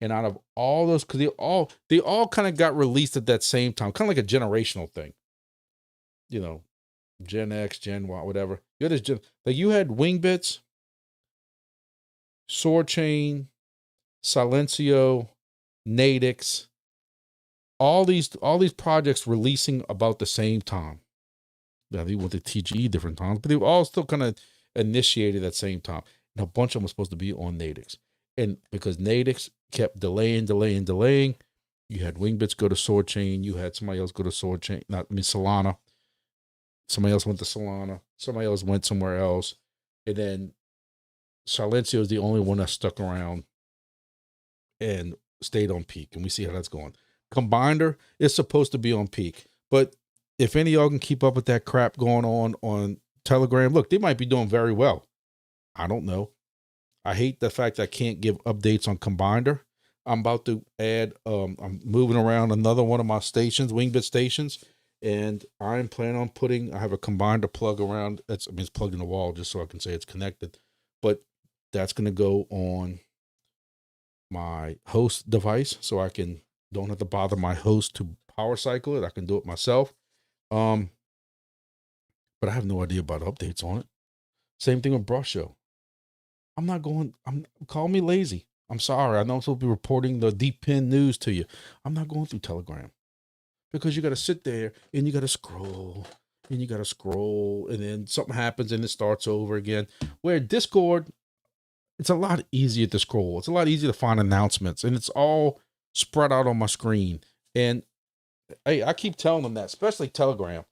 And out of all those, because they all kind of got released at that same time, kind of like a generational thing. You know, Gen X, Gen Y, whatever. You had Wingbits, Swordchain, Silencio, Nadix, all these projects releasing about the same time. Now they went to TGE different times, but they were all still kind of initiated at the same time. And a bunch of them were supposed to be on Nadix. And because Nadix kept delaying, you had Wingbits go to Swordchain, you had somebody else go to Solana. Somebody else went to Solana. Somebody else went somewhere else. And then Silencio is the only one that stuck around and stayed on peak. And we see how that's going. Combiner is supposed to be on peak. But if any of y'all can keep up with that crap going on Telegram, look, they might be doing very well. I don't know. I hate the fact that I can't give updates on Combiner. I'm about to add, I'm moving around another one of my stations, Wingbit stations. And I'm planning on I have a Combiner plug around. It's plugged in the wall just so I can say it's connected. But that's going to go on my host device so I don't have to bother my host to power cycle it. I can do it myself. But I have no idea about updates on it. Same thing with Brush Show. Call me lazy. I'm sorry. I know I'm supposed to be reporting the deep pin news to you. I'm not going through Telegram. Because you got to sit there and you got to scroll and you got to scroll and then something happens and it starts over again. Where Discord, it's a lot easier to scroll. It's a lot easier to find announcements and it's all spread out on my screen. And I keep telling them that, especially Telegram,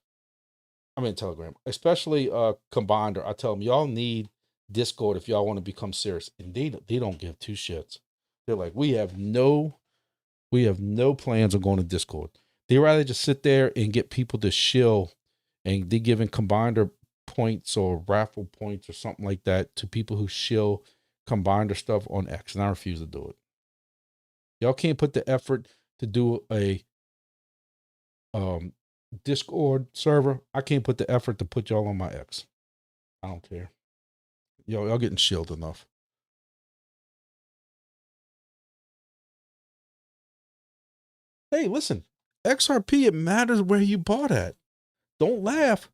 especially Combiner. I tell them, y'all need Discord if y'all want to become serious. And they don't give 2 shits. They're like, we have no plans on going to Discord. They rather just sit there and get people to shill, and they giving Combiner points or raffle points or something like that to people who shill Combiner stuff on X, and I refuse to do it. Y'all can't put the effort to do a Discord server. I can't put the effort to put y'all on my X. I don't care. Y'all getting shilled enough. Hey, listen. XRP, it matters where you bought at. Don't laugh.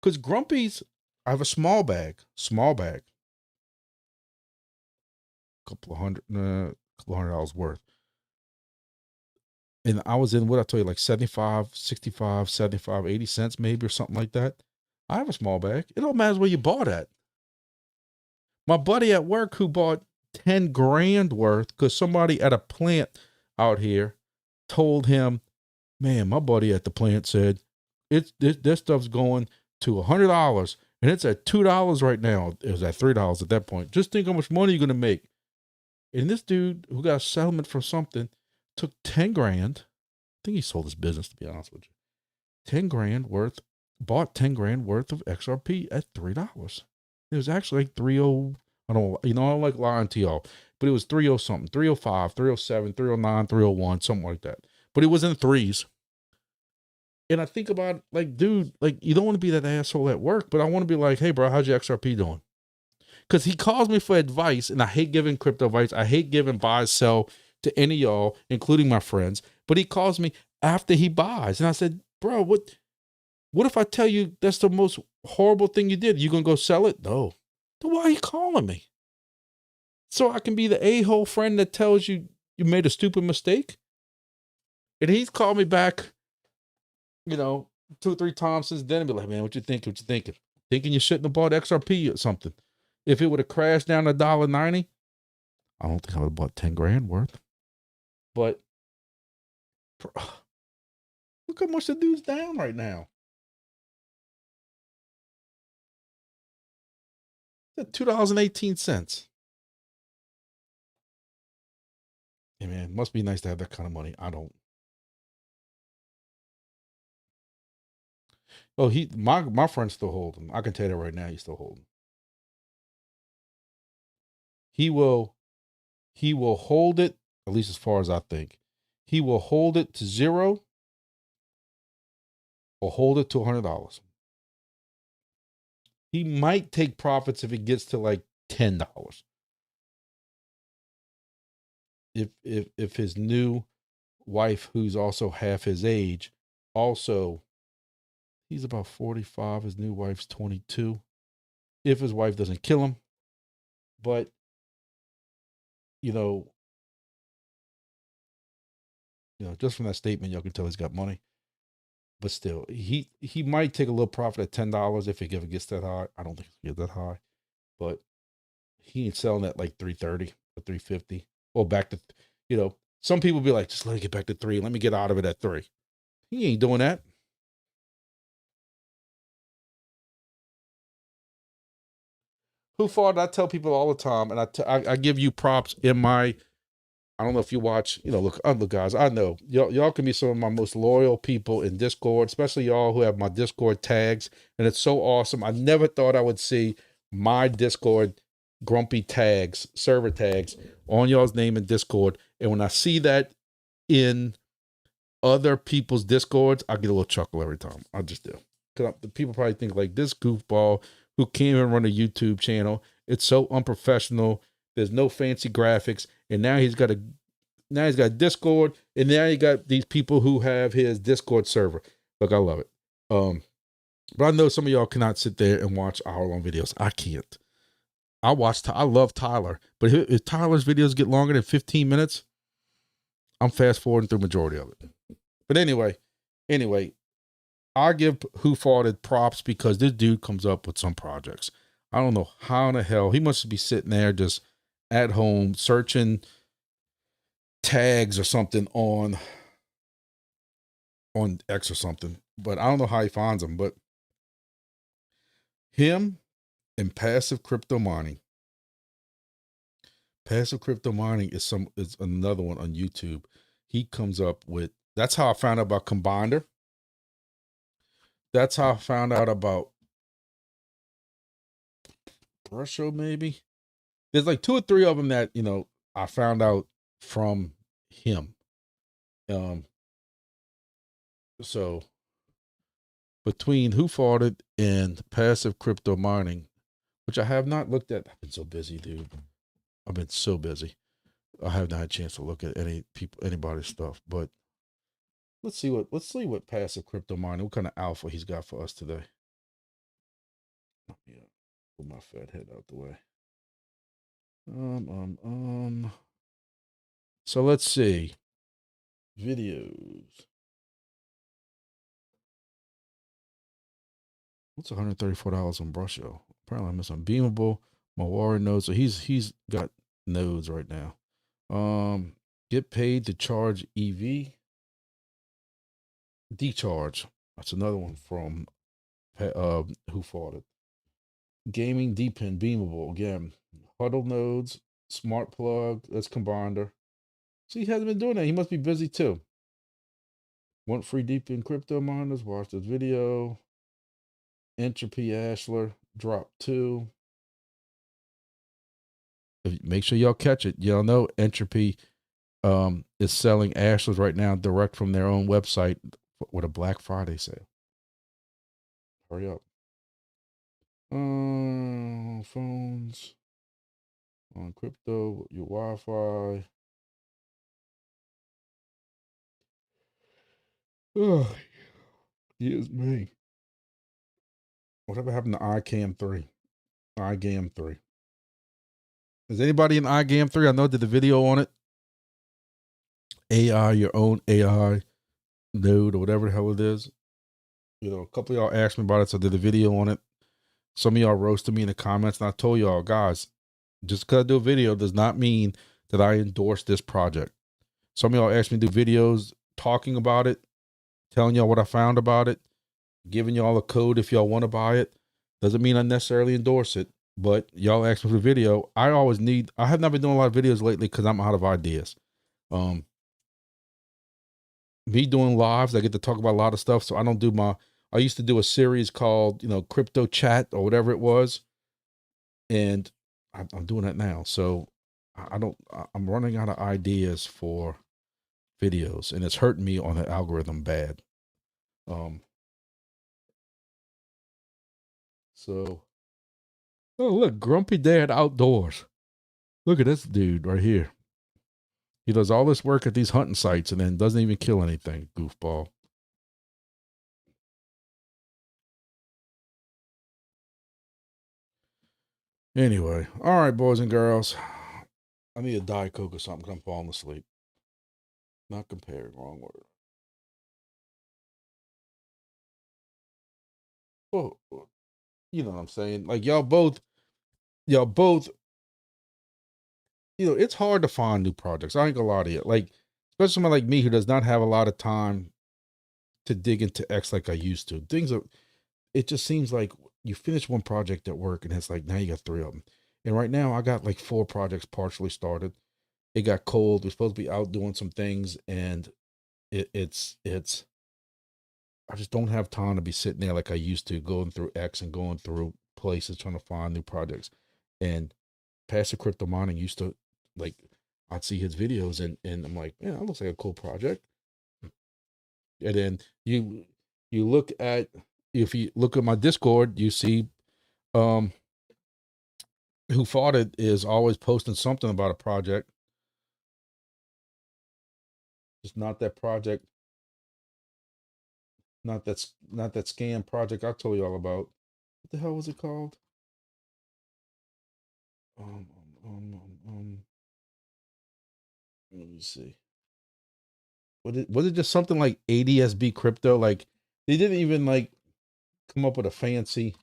Because Grumpy's, I have a small bag. Couple of $100 worth. And I was in, what I tell you, like 75, 65, 75, 80 cents maybe or something like that. I have a small bag. It don't matter where you bought at. My buddy at work who bought 10 grand worth because somebody at a plant out here told him, man, my buddy at the plant said, this stuff's going to $100 and it's at $2 right now. It was at $3 at that point. Just think how much money you're gonna make. And this dude who got a settlement for something took 10 grand. I think he sold his business, to be honest with you. 10 grand worth, bought 10 grand worth of XRP at $3. It was actually like 30. I don't like lying to y'all, but it was 30 something, 305, 307, 309, 301, something like that. But it was in threes. And I think about, like, dude, like, you don't want to be that asshole at work, but I want to be like, hey, bro, how's your XRP doing? Because he calls me for advice, and I hate giving crypto advice. I hate giving buy, sell to any of y'all, including my friends. But he calls me after he buys. And I said, bro, what if I tell you that's the most horrible thing you did? You going to go sell it? No. Then why are you calling me? So I can be the a-hole friend that tells you you made a stupid mistake? And he's called me back, 2 or 3 times since then and be like, man, what you thinking? What you thinking? Thinking you shouldn't have bought XRP or something. If it would have crashed down to $1.90, I don't think I would have bought 10 grand worth. But look how much the dude's down right now. It's at $2.18. Hey man, must be nice to have that kind of money. I don't. Oh, my friend's still holding. I can tell you that right now, he's still holding. He will hold it, at least as far as I think. He will hold it to 0 or hold it to $100. He might take profits if it gets to like $10. If his new wife, who's also half his age, also, he's about 45, his new wife's 22. If his wife doesn't kill him. But just from that statement, y'all can tell he's got money. But still, he might take a little profit at $10 if it ever gets that high. I don't think it's that high, but he ain't selling at like 330 or 350 or back to, some people be like, just let it get back to 3. Let me get out of it at 3. He ain't doing that. Who fought? I tell people all the time, and I give you props in my. I don't know if you watch, look, guys, I know y'all can be some of my most loyal people in Discord, especially y'all who have my Discord tags. And it's so awesome. I never thought I would see my Discord grumpy tags, server tags on y'all's name in Discord. And when I see that in other people's Discords, I get a little chuckle every time. I just do. Because the people probably think like, this goofball who can't even run a YouTube channel. It's so unprofessional. There's no fancy graphics. And now he's got Discord, and now you got these people who have his Discord server. Look, I love it. But I know some of y'all cannot sit there and watch hour-long videos. I can't. I love Tyler, but if Tyler's videos get longer than 15 minutes, I'm fast-forwarding through majority of it. But anyway, I give Who Farted props because this dude comes up with some projects. I don't know how in the hell he must be sitting there just at home searching tags or something on X or something, but I don't know how he finds them. But him and passive crypto mining is another one on YouTube. He comes up with, that's how I found out about Combiner. That's how I found out about Brusho, maybe. There's like 2 or 3 of them that, I found out from him. So between Who Farted and passive crypto mining, which I have not looked at. I've been so busy, dude. I've been so busy. I have not had a chance to look at anybody's stuff. But let's see what passive crypto mining, what kind of alpha he's got for us today. Yeah, put my fat head out the way. So let's see. Videos. What's $134 on Brusho? Apparently I'm missing Beamable, my warrior nodes. So he's got nodes right now. Get paid to charge EV. Decharge. That's another one from Who Fought It. Gaming D-Pin beamable again. Huddle nodes, smart plug. Let's combine her. See, he hasn't been doing that. He must be busy too. Want free D-Pin crypto miners? Watch this video. Entropy Ashler drop 2. Make sure y'all catch it. Y'all know Entropy is selling Ashlers right now direct from their own website with a Black Friday sale. Hurry up. Phones on crypto, your Wi-Fi. Oh, here's me. Whatever happened to iCam 3? iGam 3. Is anybody in iGam 3? I know I did the video on it. AI, your own AI node or whatever the hell it is. You know, a couple of y'all asked me about it, so I did a video on it. Some of y'all roasted me in the comments, and I told y'all, guys, just because I do a video does not mean that I endorse this project. Some of y'all asked me to do videos talking about it, telling y'all what I found about it, giving y'all a code if y'all want to buy it. Doesn't mean I necessarily endorse it, but y'all asked me for a video. I have not been doing a lot of videos lately because I'm out of ideas. Me doing lives, I get to talk about a lot of stuff. So I used to do a series called, Crypto Chat or whatever it was. And I'm doing that now. So I'm running out of ideas for videos, and it's hurting me on the algorithm bad. So, oh, look, Grumpy Dad Outdoors. Look at this dude right here. He does all this work at these hunting sites and then doesn't even kill anything, goofball. Anyway, all right, boys and girls. I need a Diet Coke or something because I'm falling asleep. Not compared, wrong word. Well, you know what I'm saying? Like y'all both, it's hard to find new projects. I ain't gonna lie to you. Like, especially someone like me who does not have a lot of time to dig into X like I used to. It just seems like you finish one project at work and it's like, now you got 3 of them. And right now I got like 4 projects partially started. It got cold. We're supposed to be out doing some things, and it's I just don't have time to be sitting there like I used to, going through X and going through places trying to find new projects. And Passive Crypto Mining used to, like, I'd see his videos and I'm like, yeah, that looks like a cool project. And then you look at, if you look at my Discord, you see Who Fought It is always posting something about a project. It's not that project, not that scam project I told you all about. What the hell was it called? Um, um, um, um, Let me see. Was it just something like ADSB crypto? Like they didn't even like come up with a fancy.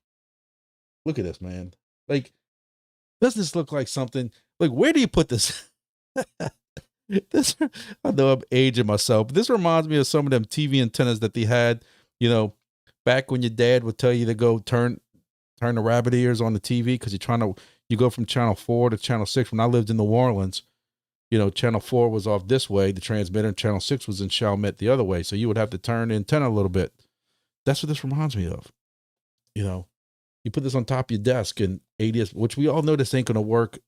Look at this, man. Like, doesn't this look like something? Like, where do you put this? This, I know I'm aging myself, but this reminds me of some of them TV antennas that they had, back when your dad would tell you to go turn the rabbit ears on the TV because you go from channel 4 to channel 6. When I lived in New Orleans, channel 4 was off this way, the transmitter, and channel 6 was in Chalmette the other way. So you would have to turn the antenna a little bit. That's what this reminds me of. You put this on top of your desk and ADS, which we all know this ain't going to work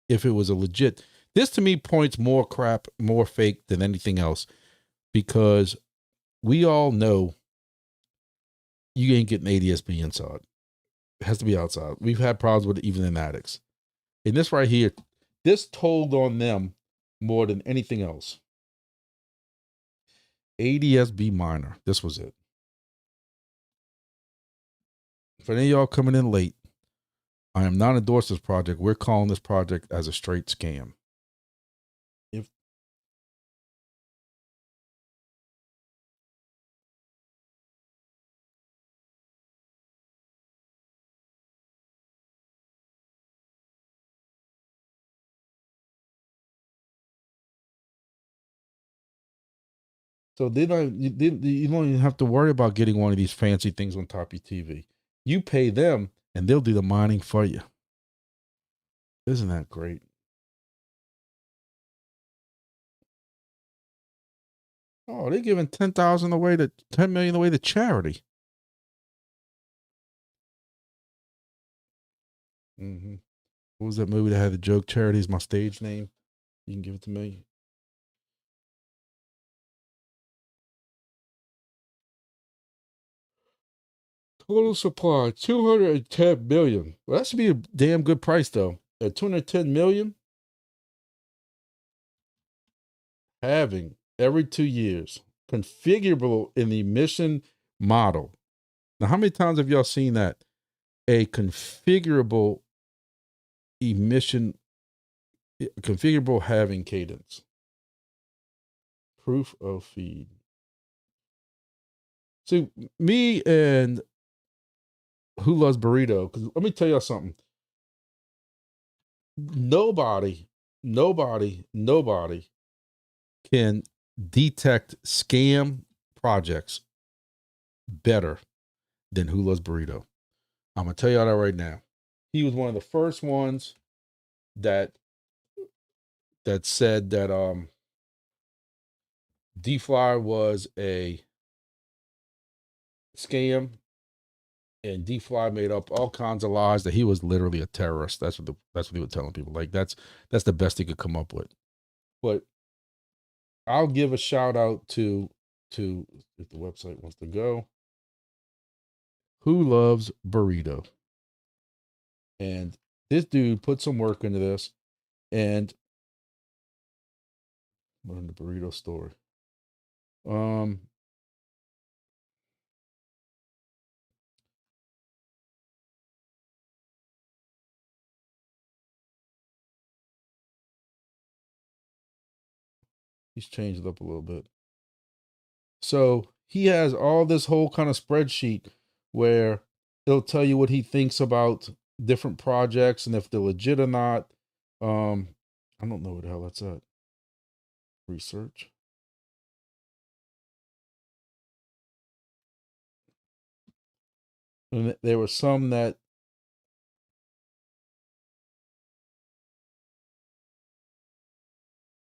if it was a legit. This to me points more crap, more fake than anything else, because we all know you ain't getting ADSB inside. It has to be outside. We've had problems with it even in attics. And this right here, this told on them more than anything else. ADSB minor. This was it. For any of y'all coming in late, I am not endorsing this project. We're calling this project as a straight scam. If So you don't even have to worry about getting one of these fancy things on top of your TV. You pay them and they'll do the mining for you. Isn't that great? Oh, they're giving 10,000 away to 10 million away to charity. Mm-hmm. What was that movie that had the joke? Charity is my stage name. You can give it to me. Total supply 210 million. Well, that should be a damn good price though. At 210 million, having every 2 years, configurable in the mission model. Now, how many times have y'all seen that? A configurable configurable having cadence. Proof of feed. See, me and Who Loves Burrito, because let me tell y'all something. Nobody can detect scam projects better than Who Loves Burrito. I'm gonna tell y'all that right now. He was one of the first ones that said that DFly was a scam, and DFly made up all kinds of lies that he was literally a terrorist. That's what he was telling people. Like that's the best he could come up with. But I'll give a shout out to if the website wants to go. Who Loves Burrito? And this dude put some work into this, and we're in the burrito story. He's changed it up a little bit. So he has all this whole kind of spreadsheet where it'll tell you what he thinks about different projects and if they're legit or not. I don't know what the hell that's at. Research. And there were some that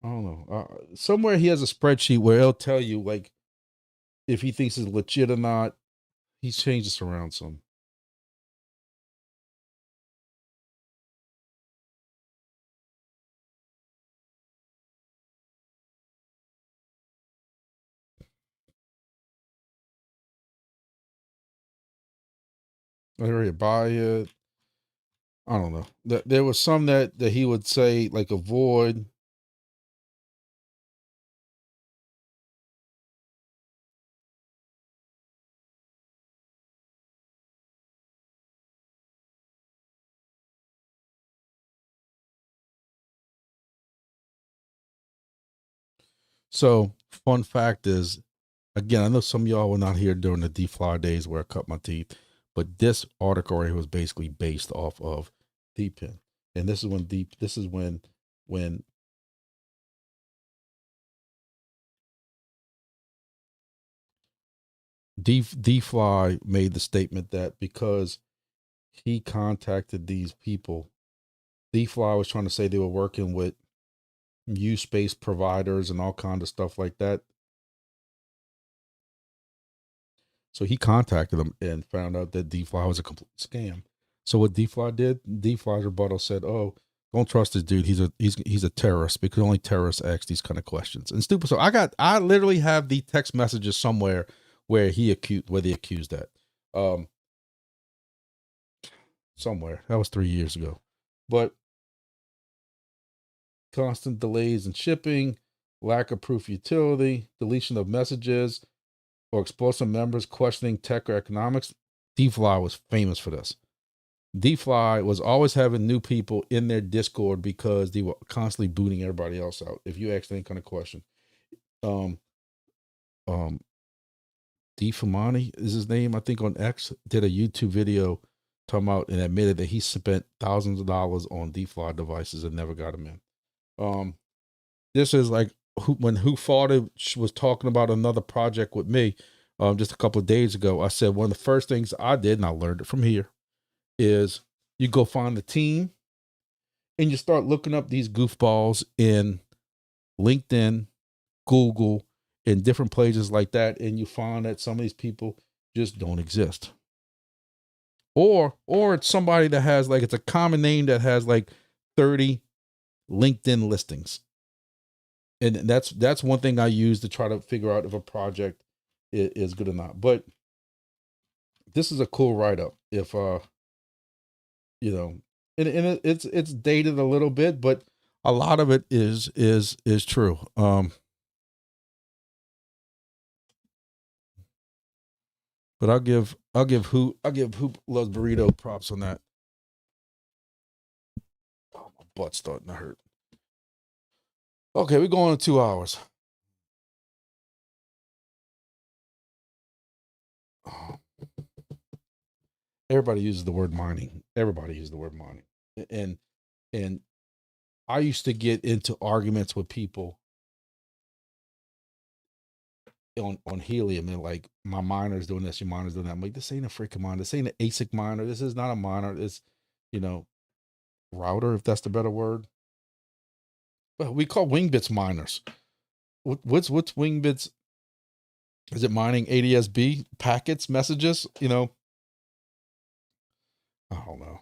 I don't know. Somewhere he has a spreadsheet where he'll tell you like if he thinks it's legit or not. He's changed this around some. Area buy it. I don't know. There was some that he would say like avoid. So fun fact is, again, I know some of y'all were not here during the DFly days where I cut my teeth, but this article right here was basically based off of DPin. And this is when DFly made the statement that because he contacted these people, DFly was trying to say they were working with space providers and all kinds of stuff like that. So he contacted them and found out that DFly was a complete scam. So what DFly did, DFly's rebuttal said, "Oh, don't trust this dude. He's a terrorist because only terrorists ask these kind of questions." And stupid. So I literally have the text messages somewhere where they accused that. Somewhere that was 3 years ago, but constant delays in shipping, lack of proof utility, deletion of messages, or explosive members questioning tech or economics. DFly was famous for this. DFly was always having new people in their Discord because they were constantly booting everybody else out. If you asked any kind of question, DeFamani is his name, I think, on X, did a YouTube video talking about and admitted that he spent thousands of dollars on DFly devices and never got them in. This is like Who Fought It was talking about another project with me just a couple of days ago, I said one of the first things I did, and I learned it from here, is you go find the team and you start looking up these goofballs in LinkedIn, Google, in different places like that, and you find that some of these people just don't exist. Or it's somebody that has like, it's a common name that has like 30 LinkedIn listings. And that's one thing I use to try to figure out if a project is good or not. But this is a cool write-up. If you know, and it's dated a little bit, but a lot of it is true. But I'll give who loves burrito props on that. Oh, my butt's starting to hurt. Okay, we're going to 2 hours. Oh. Everybody uses the word mining. Everybody uses the word mining. And I used to get into arguments with people on helium, and like, my miner's doing this, your miner's doing that. I'm like, this ain't a freaking miner. This ain't an ASIC miner. This is not a miner. It's, router, if that's the better word. Well, we call Wingbits miners. What's Wingbits? Is it mining ADSB packets, messages? I don't know.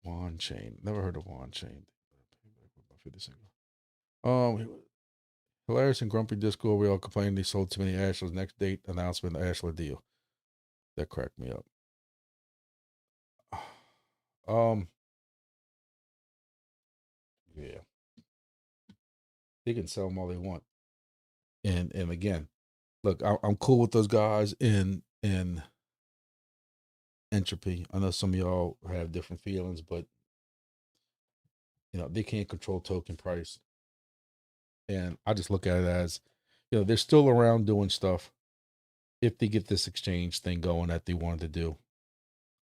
Wand chain. Never heard of wand chain. 50 cents. Hilarious and grumpy Discord. We all complaining they sold too many Ashlers. Next date announcement, Ashler deal. That cracked me up. Yeah. They can sell them all they want. And again, look, I'm cool with those guys in Entropy. I know some of y'all have different feelings, but they can't control token price. And I just look at it as, they're still around doing stuff if they get this exchange thing going that they wanted to do.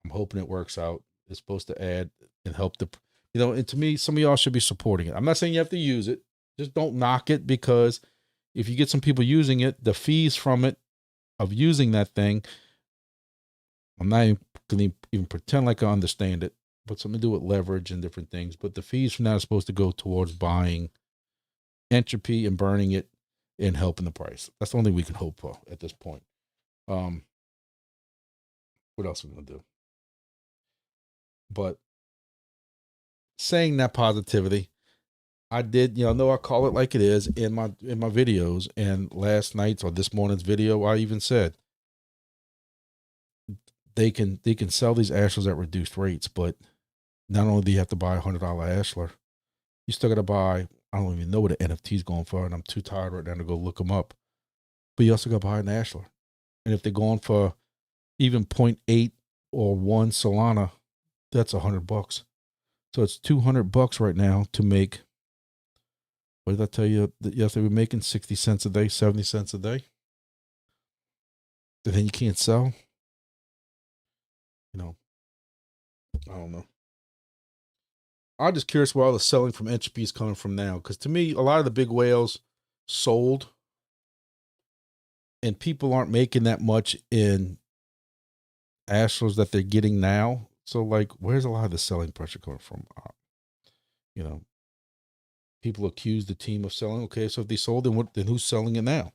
I'm hoping it works out. It's supposed to add and help and to me, some of y'all should be supporting it. I'm not saying you have to use it. Just don't knock it, because if you get some people using it, the fees from it, of using that thing, I'm not even going to even pretend like I understand it, but something to do with leverage and different things. But the fees from that are supposed to go towards buying Entropy and burning it and helping the price. That's the only thing we can hope for at this point. What else are we going to do? But saying that positivity, I did, know, I call it like it is in my videos, and last night's or this morning's video, I even said they can sell these Ashlers at reduced rates, but not only do you have to buy $100 Ashler, you still got to buy, I don't even know what an NFT is going for, and I'm too tired right now to go look them up. But you also got to buy an Ashler. And if they're going for even 0.8 or 1 Solana, that's $100. So it's $200 right now to make. What did I tell you? Yes, they were making 60 cents a day, 70 cents a day. And then you can't sell. I don't know. I'm just curious where all the selling from Entropy is coming from now. Because to me, a lot of the big whales sold, and people aren't making that much in Ashlers that they're getting now. So, like, where's a lot of the selling pressure coming from? People accuse the team of selling. Okay, so if they sold, then who's selling it now?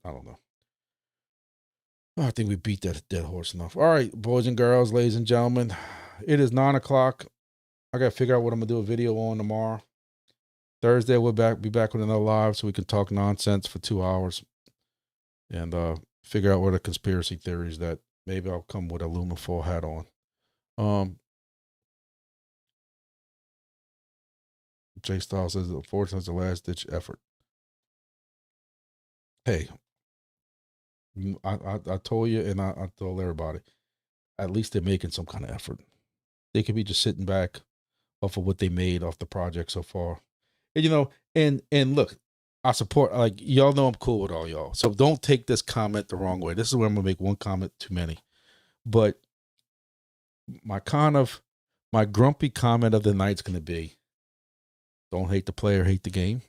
I don't know. I think we beat that dead horse enough. All right, boys and girls, ladies and gentlemen, it is 9:00. I got to figure out what I'm going to do a video on tomorrow. Thursday, we'll be back with another live so we can talk nonsense for 2 hours and figure out what are conspiracy theories that maybe I'll come with a Luma full hat on. Jay Styles says, unfortunately, it's a last-ditch effort. Hey, I told you, and I told everybody, at least they're making some kind of effort. They could be just sitting back, off of what they made off the project so far. And, you know, and look, I support, like, y'all know I'm cool with all y'all. So don't take this comment the wrong way. This is where I'm gonna make one comment too many. But my grumpy comment of the night's gonna be, don't hate the player, hate the game.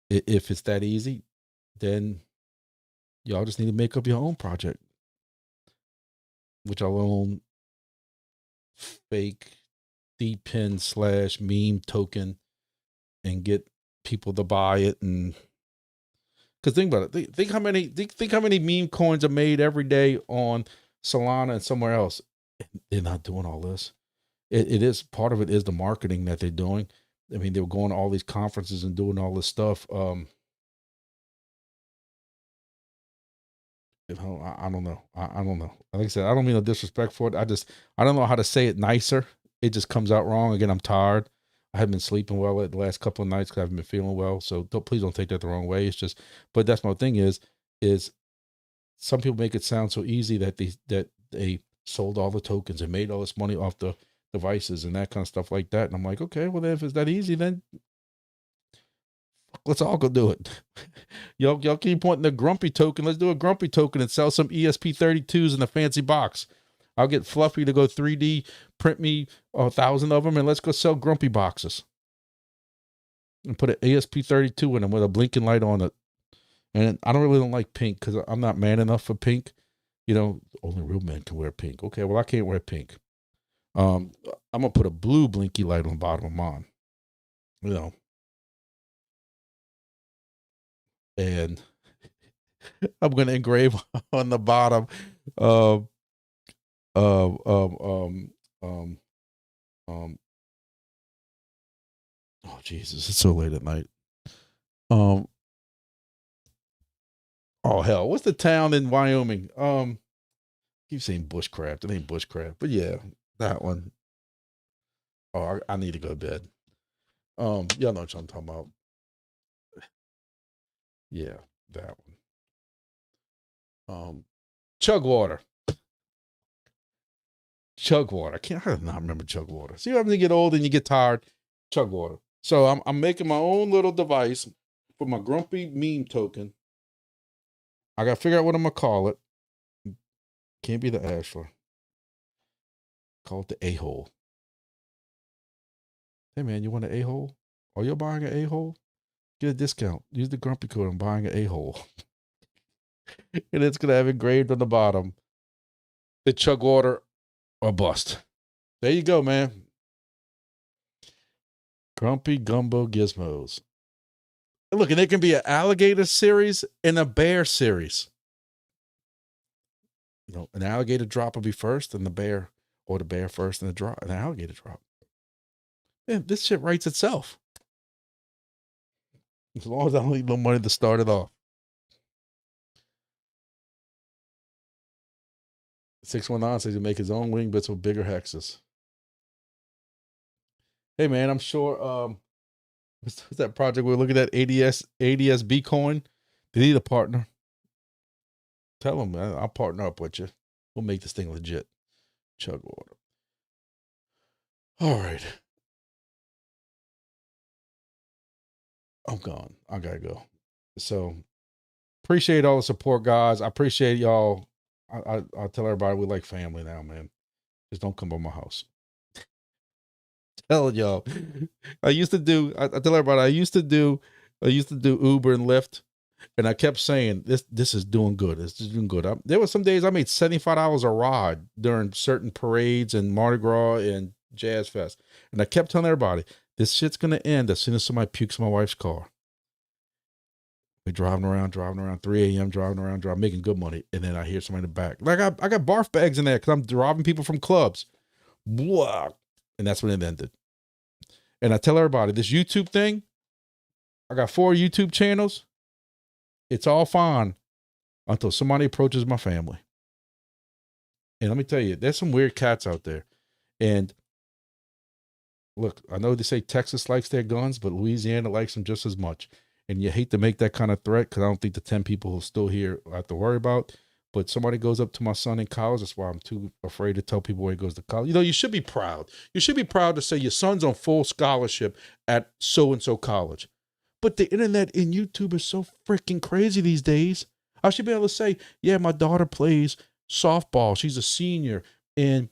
If it's that easy, then y'all just need to make up your own project, which y'all own fake D-pin / meme token, and get people to buy it. And because think about it, think how many meme coins are made every day on Solana and somewhere else. They're not doing all this. It is part of it is the marketing that they're doing. I mean, they were going to all these conferences and doing all this stuff. I don't know. I don't know. Like I said, I don't mean no disrespect for it. I don't know how to say it nicer. It just comes out wrong. Again, I'm tired. I haven't been sleeping well the last couple of nights because I haven't been feeling well. So please don't take that the wrong way. It's just, but that's my thing is some people make it sound so easy that they sold all the tokens and made all this money off the devices and that kind of stuff like that. And I'm like, okay, well, then if it's that easy, then let's all go do it. Y'all keep pointing the grumpy token. Let's do a grumpy token and sell some ESP32s in a fancy box. I'll get Fluffy to go 3D print me 1,000 of them, and let's go sell grumpy boxes and put an ESP32 in them with a blinking light on it. And I don't like pink because I'm not man enough for pink. You know, only real men can wear pink. Okay, well, I can't wear pink. I'm gonna put a blue blinky light on the bottom of mine. You know, and I'm gonna engrave on the bottom oh Jesus, it's so late at night. Oh hell, what's the town in Wyoming? Keep saying bushcraft. It ain't bushcraft, but yeah, that one. Oh, I need to go to bed. Y'all know what I'm talking about. Yeah, that one. Chug water. Chug water. I cannot remember chug water. See, when you get old and you get tired, chug water. So I'm making my own little device for my grumpy meme token. I got to figure out what I'm going to call it. Can't be the Ashler. Call it the A-hole. Hey, man, you want an A-hole? Are you buying an A-hole? Get a discount. Use the grumpy code. I'm buying an A-hole. And it's going to have engraved on the bottom, the chug water or bust. There you go, man. Grumpy Gumbo Gizmos. Look, and it can be an alligator series and a bear series. You know, an alligator drop will be first, and the bear first, and an alligator drop. Man, this shit writes itself. As long as I don't need no money to start it off. 619 says he'll make his own Wingbits with bigger hexes. Hey, man, I'm sure what's that project we're looking at? ADS Bitcoin. They need a partner. Tell them, man, I'll partner up with you. We'll make this thing legit. Chug water. All right. I'm gone. I gotta go. So appreciate all the support, guys. I appreciate y'all. I'll tell everybody we like family now, man. Just don't come by my house. Telling y'all. I tell everybody I used to do Uber and Lyft, and I kept saying this is doing good. This is doing good. There were some days I made $75 a ride during certain parades and Mardi Gras and Jazz Fest. And I kept telling everybody, this shit's gonna end as soon as somebody pukes in my wife's car. We're driving around 3 a.m., making good money. And then I hear somebody in the back. Like I got barf bags in there because I'm robbing people from clubs. Blah. And that's when it ended. And I tell everybody, this YouTube thing, I got 4 YouTube channels. It's all fine until somebody approaches my family. And let me tell you, there's some weird cats out there. And look, I know they say Texas likes their guns, but Louisiana likes them just as much. And you hate to make that kind of threat because I don't think the 10 people who are still here I have to worry about. But somebody goes up to my son in college. That's why I'm too afraid to tell people where he goes to college. You know, you should be proud. You should be proud to say your son's on full scholarship at so-and-so college. But the internet and YouTube is so freaking crazy these days. I should be able to say, yeah, my daughter plays softball. She's a senior, and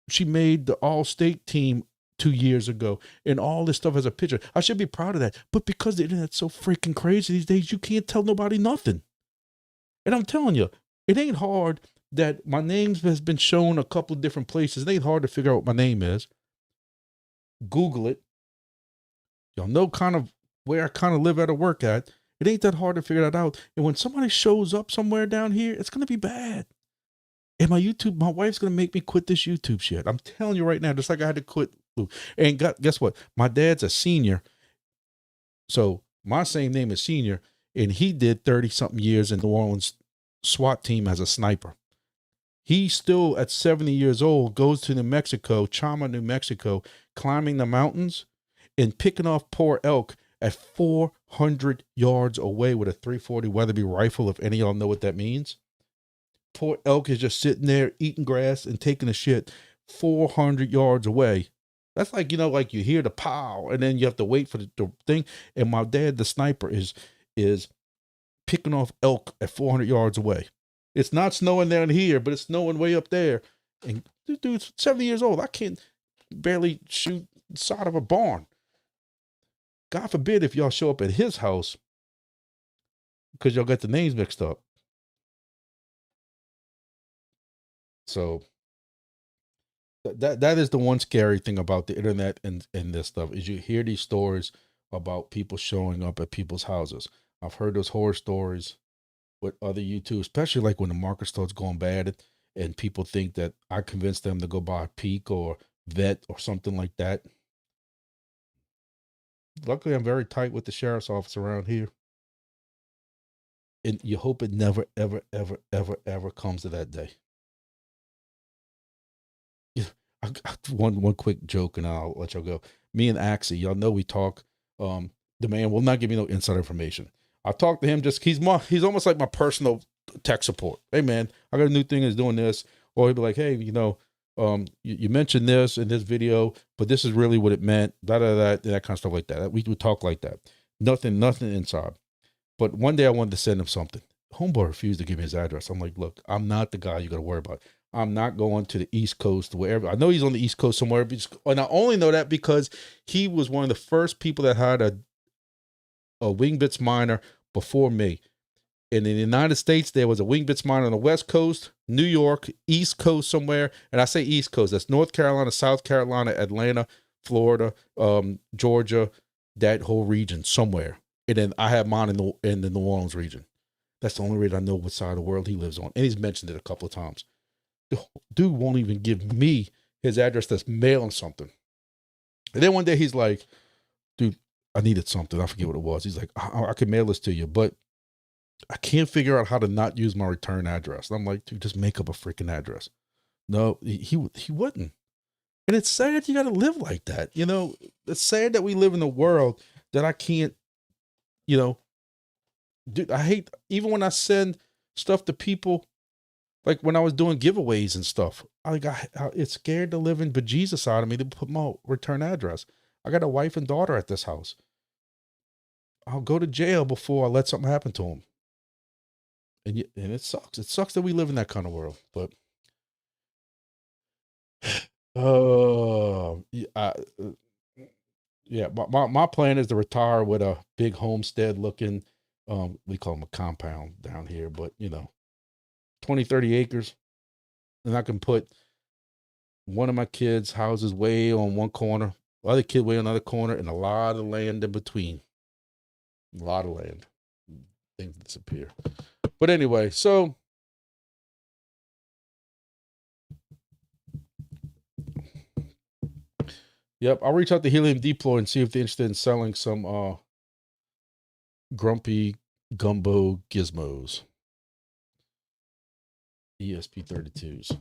she made the all-state team 2 years ago, and all this stuff as a picture. I should be proud of that. But because the internet's so freaking crazy these days, you can't tell nobody nothing. And I'm telling you, it ain't hard that my name has been shown a couple of different places. It ain't hard to figure out what my name is. Google it. Y'all know kind of where I kind of live at or work at. It ain't that hard to figure that out. And when somebody shows up somewhere down here, it's going to be bad. And my wife's going to make me quit this YouTube shit. I'm telling you right now, just like I had to quit. And guess what? My dad's a senior. So my same name is Senior. And he did 30-something years in New Orleans SWAT team as a sniper. He still, at 70 years old, goes to New Mexico, Chama, New Mexico, climbing the mountains and picking off poor elk at 400 yards away with a 340 Weatherby rifle, if any of y'all know what that means. Poor elk is just sitting there eating grass and taking a shit 400 yards away. That's like, you know, like you hear the pow, and then you have to wait for the thing. And my dad, the sniper, is picking off elk at 400 yards away. It's not snowing down here, but it's snowing way up there. And this dude's 70 years old. I can't barely shoot the side of a barn. God forbid if y'all show up at his house because y'all got the names mixed up. So that is the one scary thing about the internet and this stuff, is you hear these stories about people showing up at people's houses. I've heard those horror stories with other YouTube, especially like when the market starts going bad and people think that I convinced them to go buy Peak or Vet or something like that. Luckily, I'm very tight with the sheriff's office around here. And you hope it never, ever, ever, ever, ever comes to that day. Yeah, one quick joke and I'll let y'all go. Me and Axie, y'all know we talk. The man will not give me no inside information. I talk to him just, he's almost like my personal tech support. Hey man, I got a new thing is doing this. Or he'll be like, hey, you know, you mentioned this in this video, but this is really what it meant. That kind of stuff like that. We would talk like that. Nothing inside. But one day I wanted to send him something. Homeboy refused to give me his address. I'm like, look, I'm not the guy you got to worry about. I'm not going to the East Coast, wherever. I know he's on the East Coast somewhere. And I only know that because he was one of the first people that had a Wingbits miner before me. And in the United States, there was a Wingbits miner on the West Coast, New York, East Coast somewhere. And I say East Coast, that's North Carolina, South Carolina, Atlanta, Florida, Georgia, that whole region somewhere. And then I have mine in the New Orleans region. That's the only region I know what side of the world he lives on. And he's mentioned it a couple of times. The dude won't even give me his address that's mailing something. And then one day he's like, dude, I needed something. I forget what it was. He's like, I could mail this to you, but I can't figure out how to not use my return address. And I'm like, dude, just make up a freaking address. No, he wouldn't. And it's sad you got to live like that. You know, it's sad that we live in a world that I can't, you know, dude, I hate, even when I send stuff to people, like when I was doing giveaways and stuff, it's scared the living bejesus out of me to put my return address. I got a wife and daughter at this house. I'll go to jail before I let something happen to them. And it sucks. It sucks that we live in that kind of world. But yeah, my plan is to retire with a big homestead looking, we call them a compound down here, but you know, 20, 30 acres. And I can put one of my kids' houses way on one corner, other kid way on another corner, and a lot of land in between. A lot of land. Things disappear. But anyway, so yep, I'll reach out to Helium Deploy and see if they're interested in selling some grumpy gumbo gizmos. ESP32s.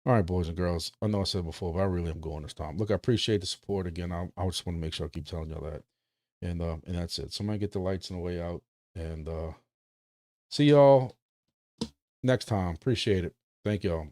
All right, boys and girls. I know I said before, but I really am going this time. Look, I appreciate the support again. I just want to make sure I keep telling y'all that. And that's it. Somebody get the lights on the way out. And see y'all next time. Appreciate it. Thank y'all.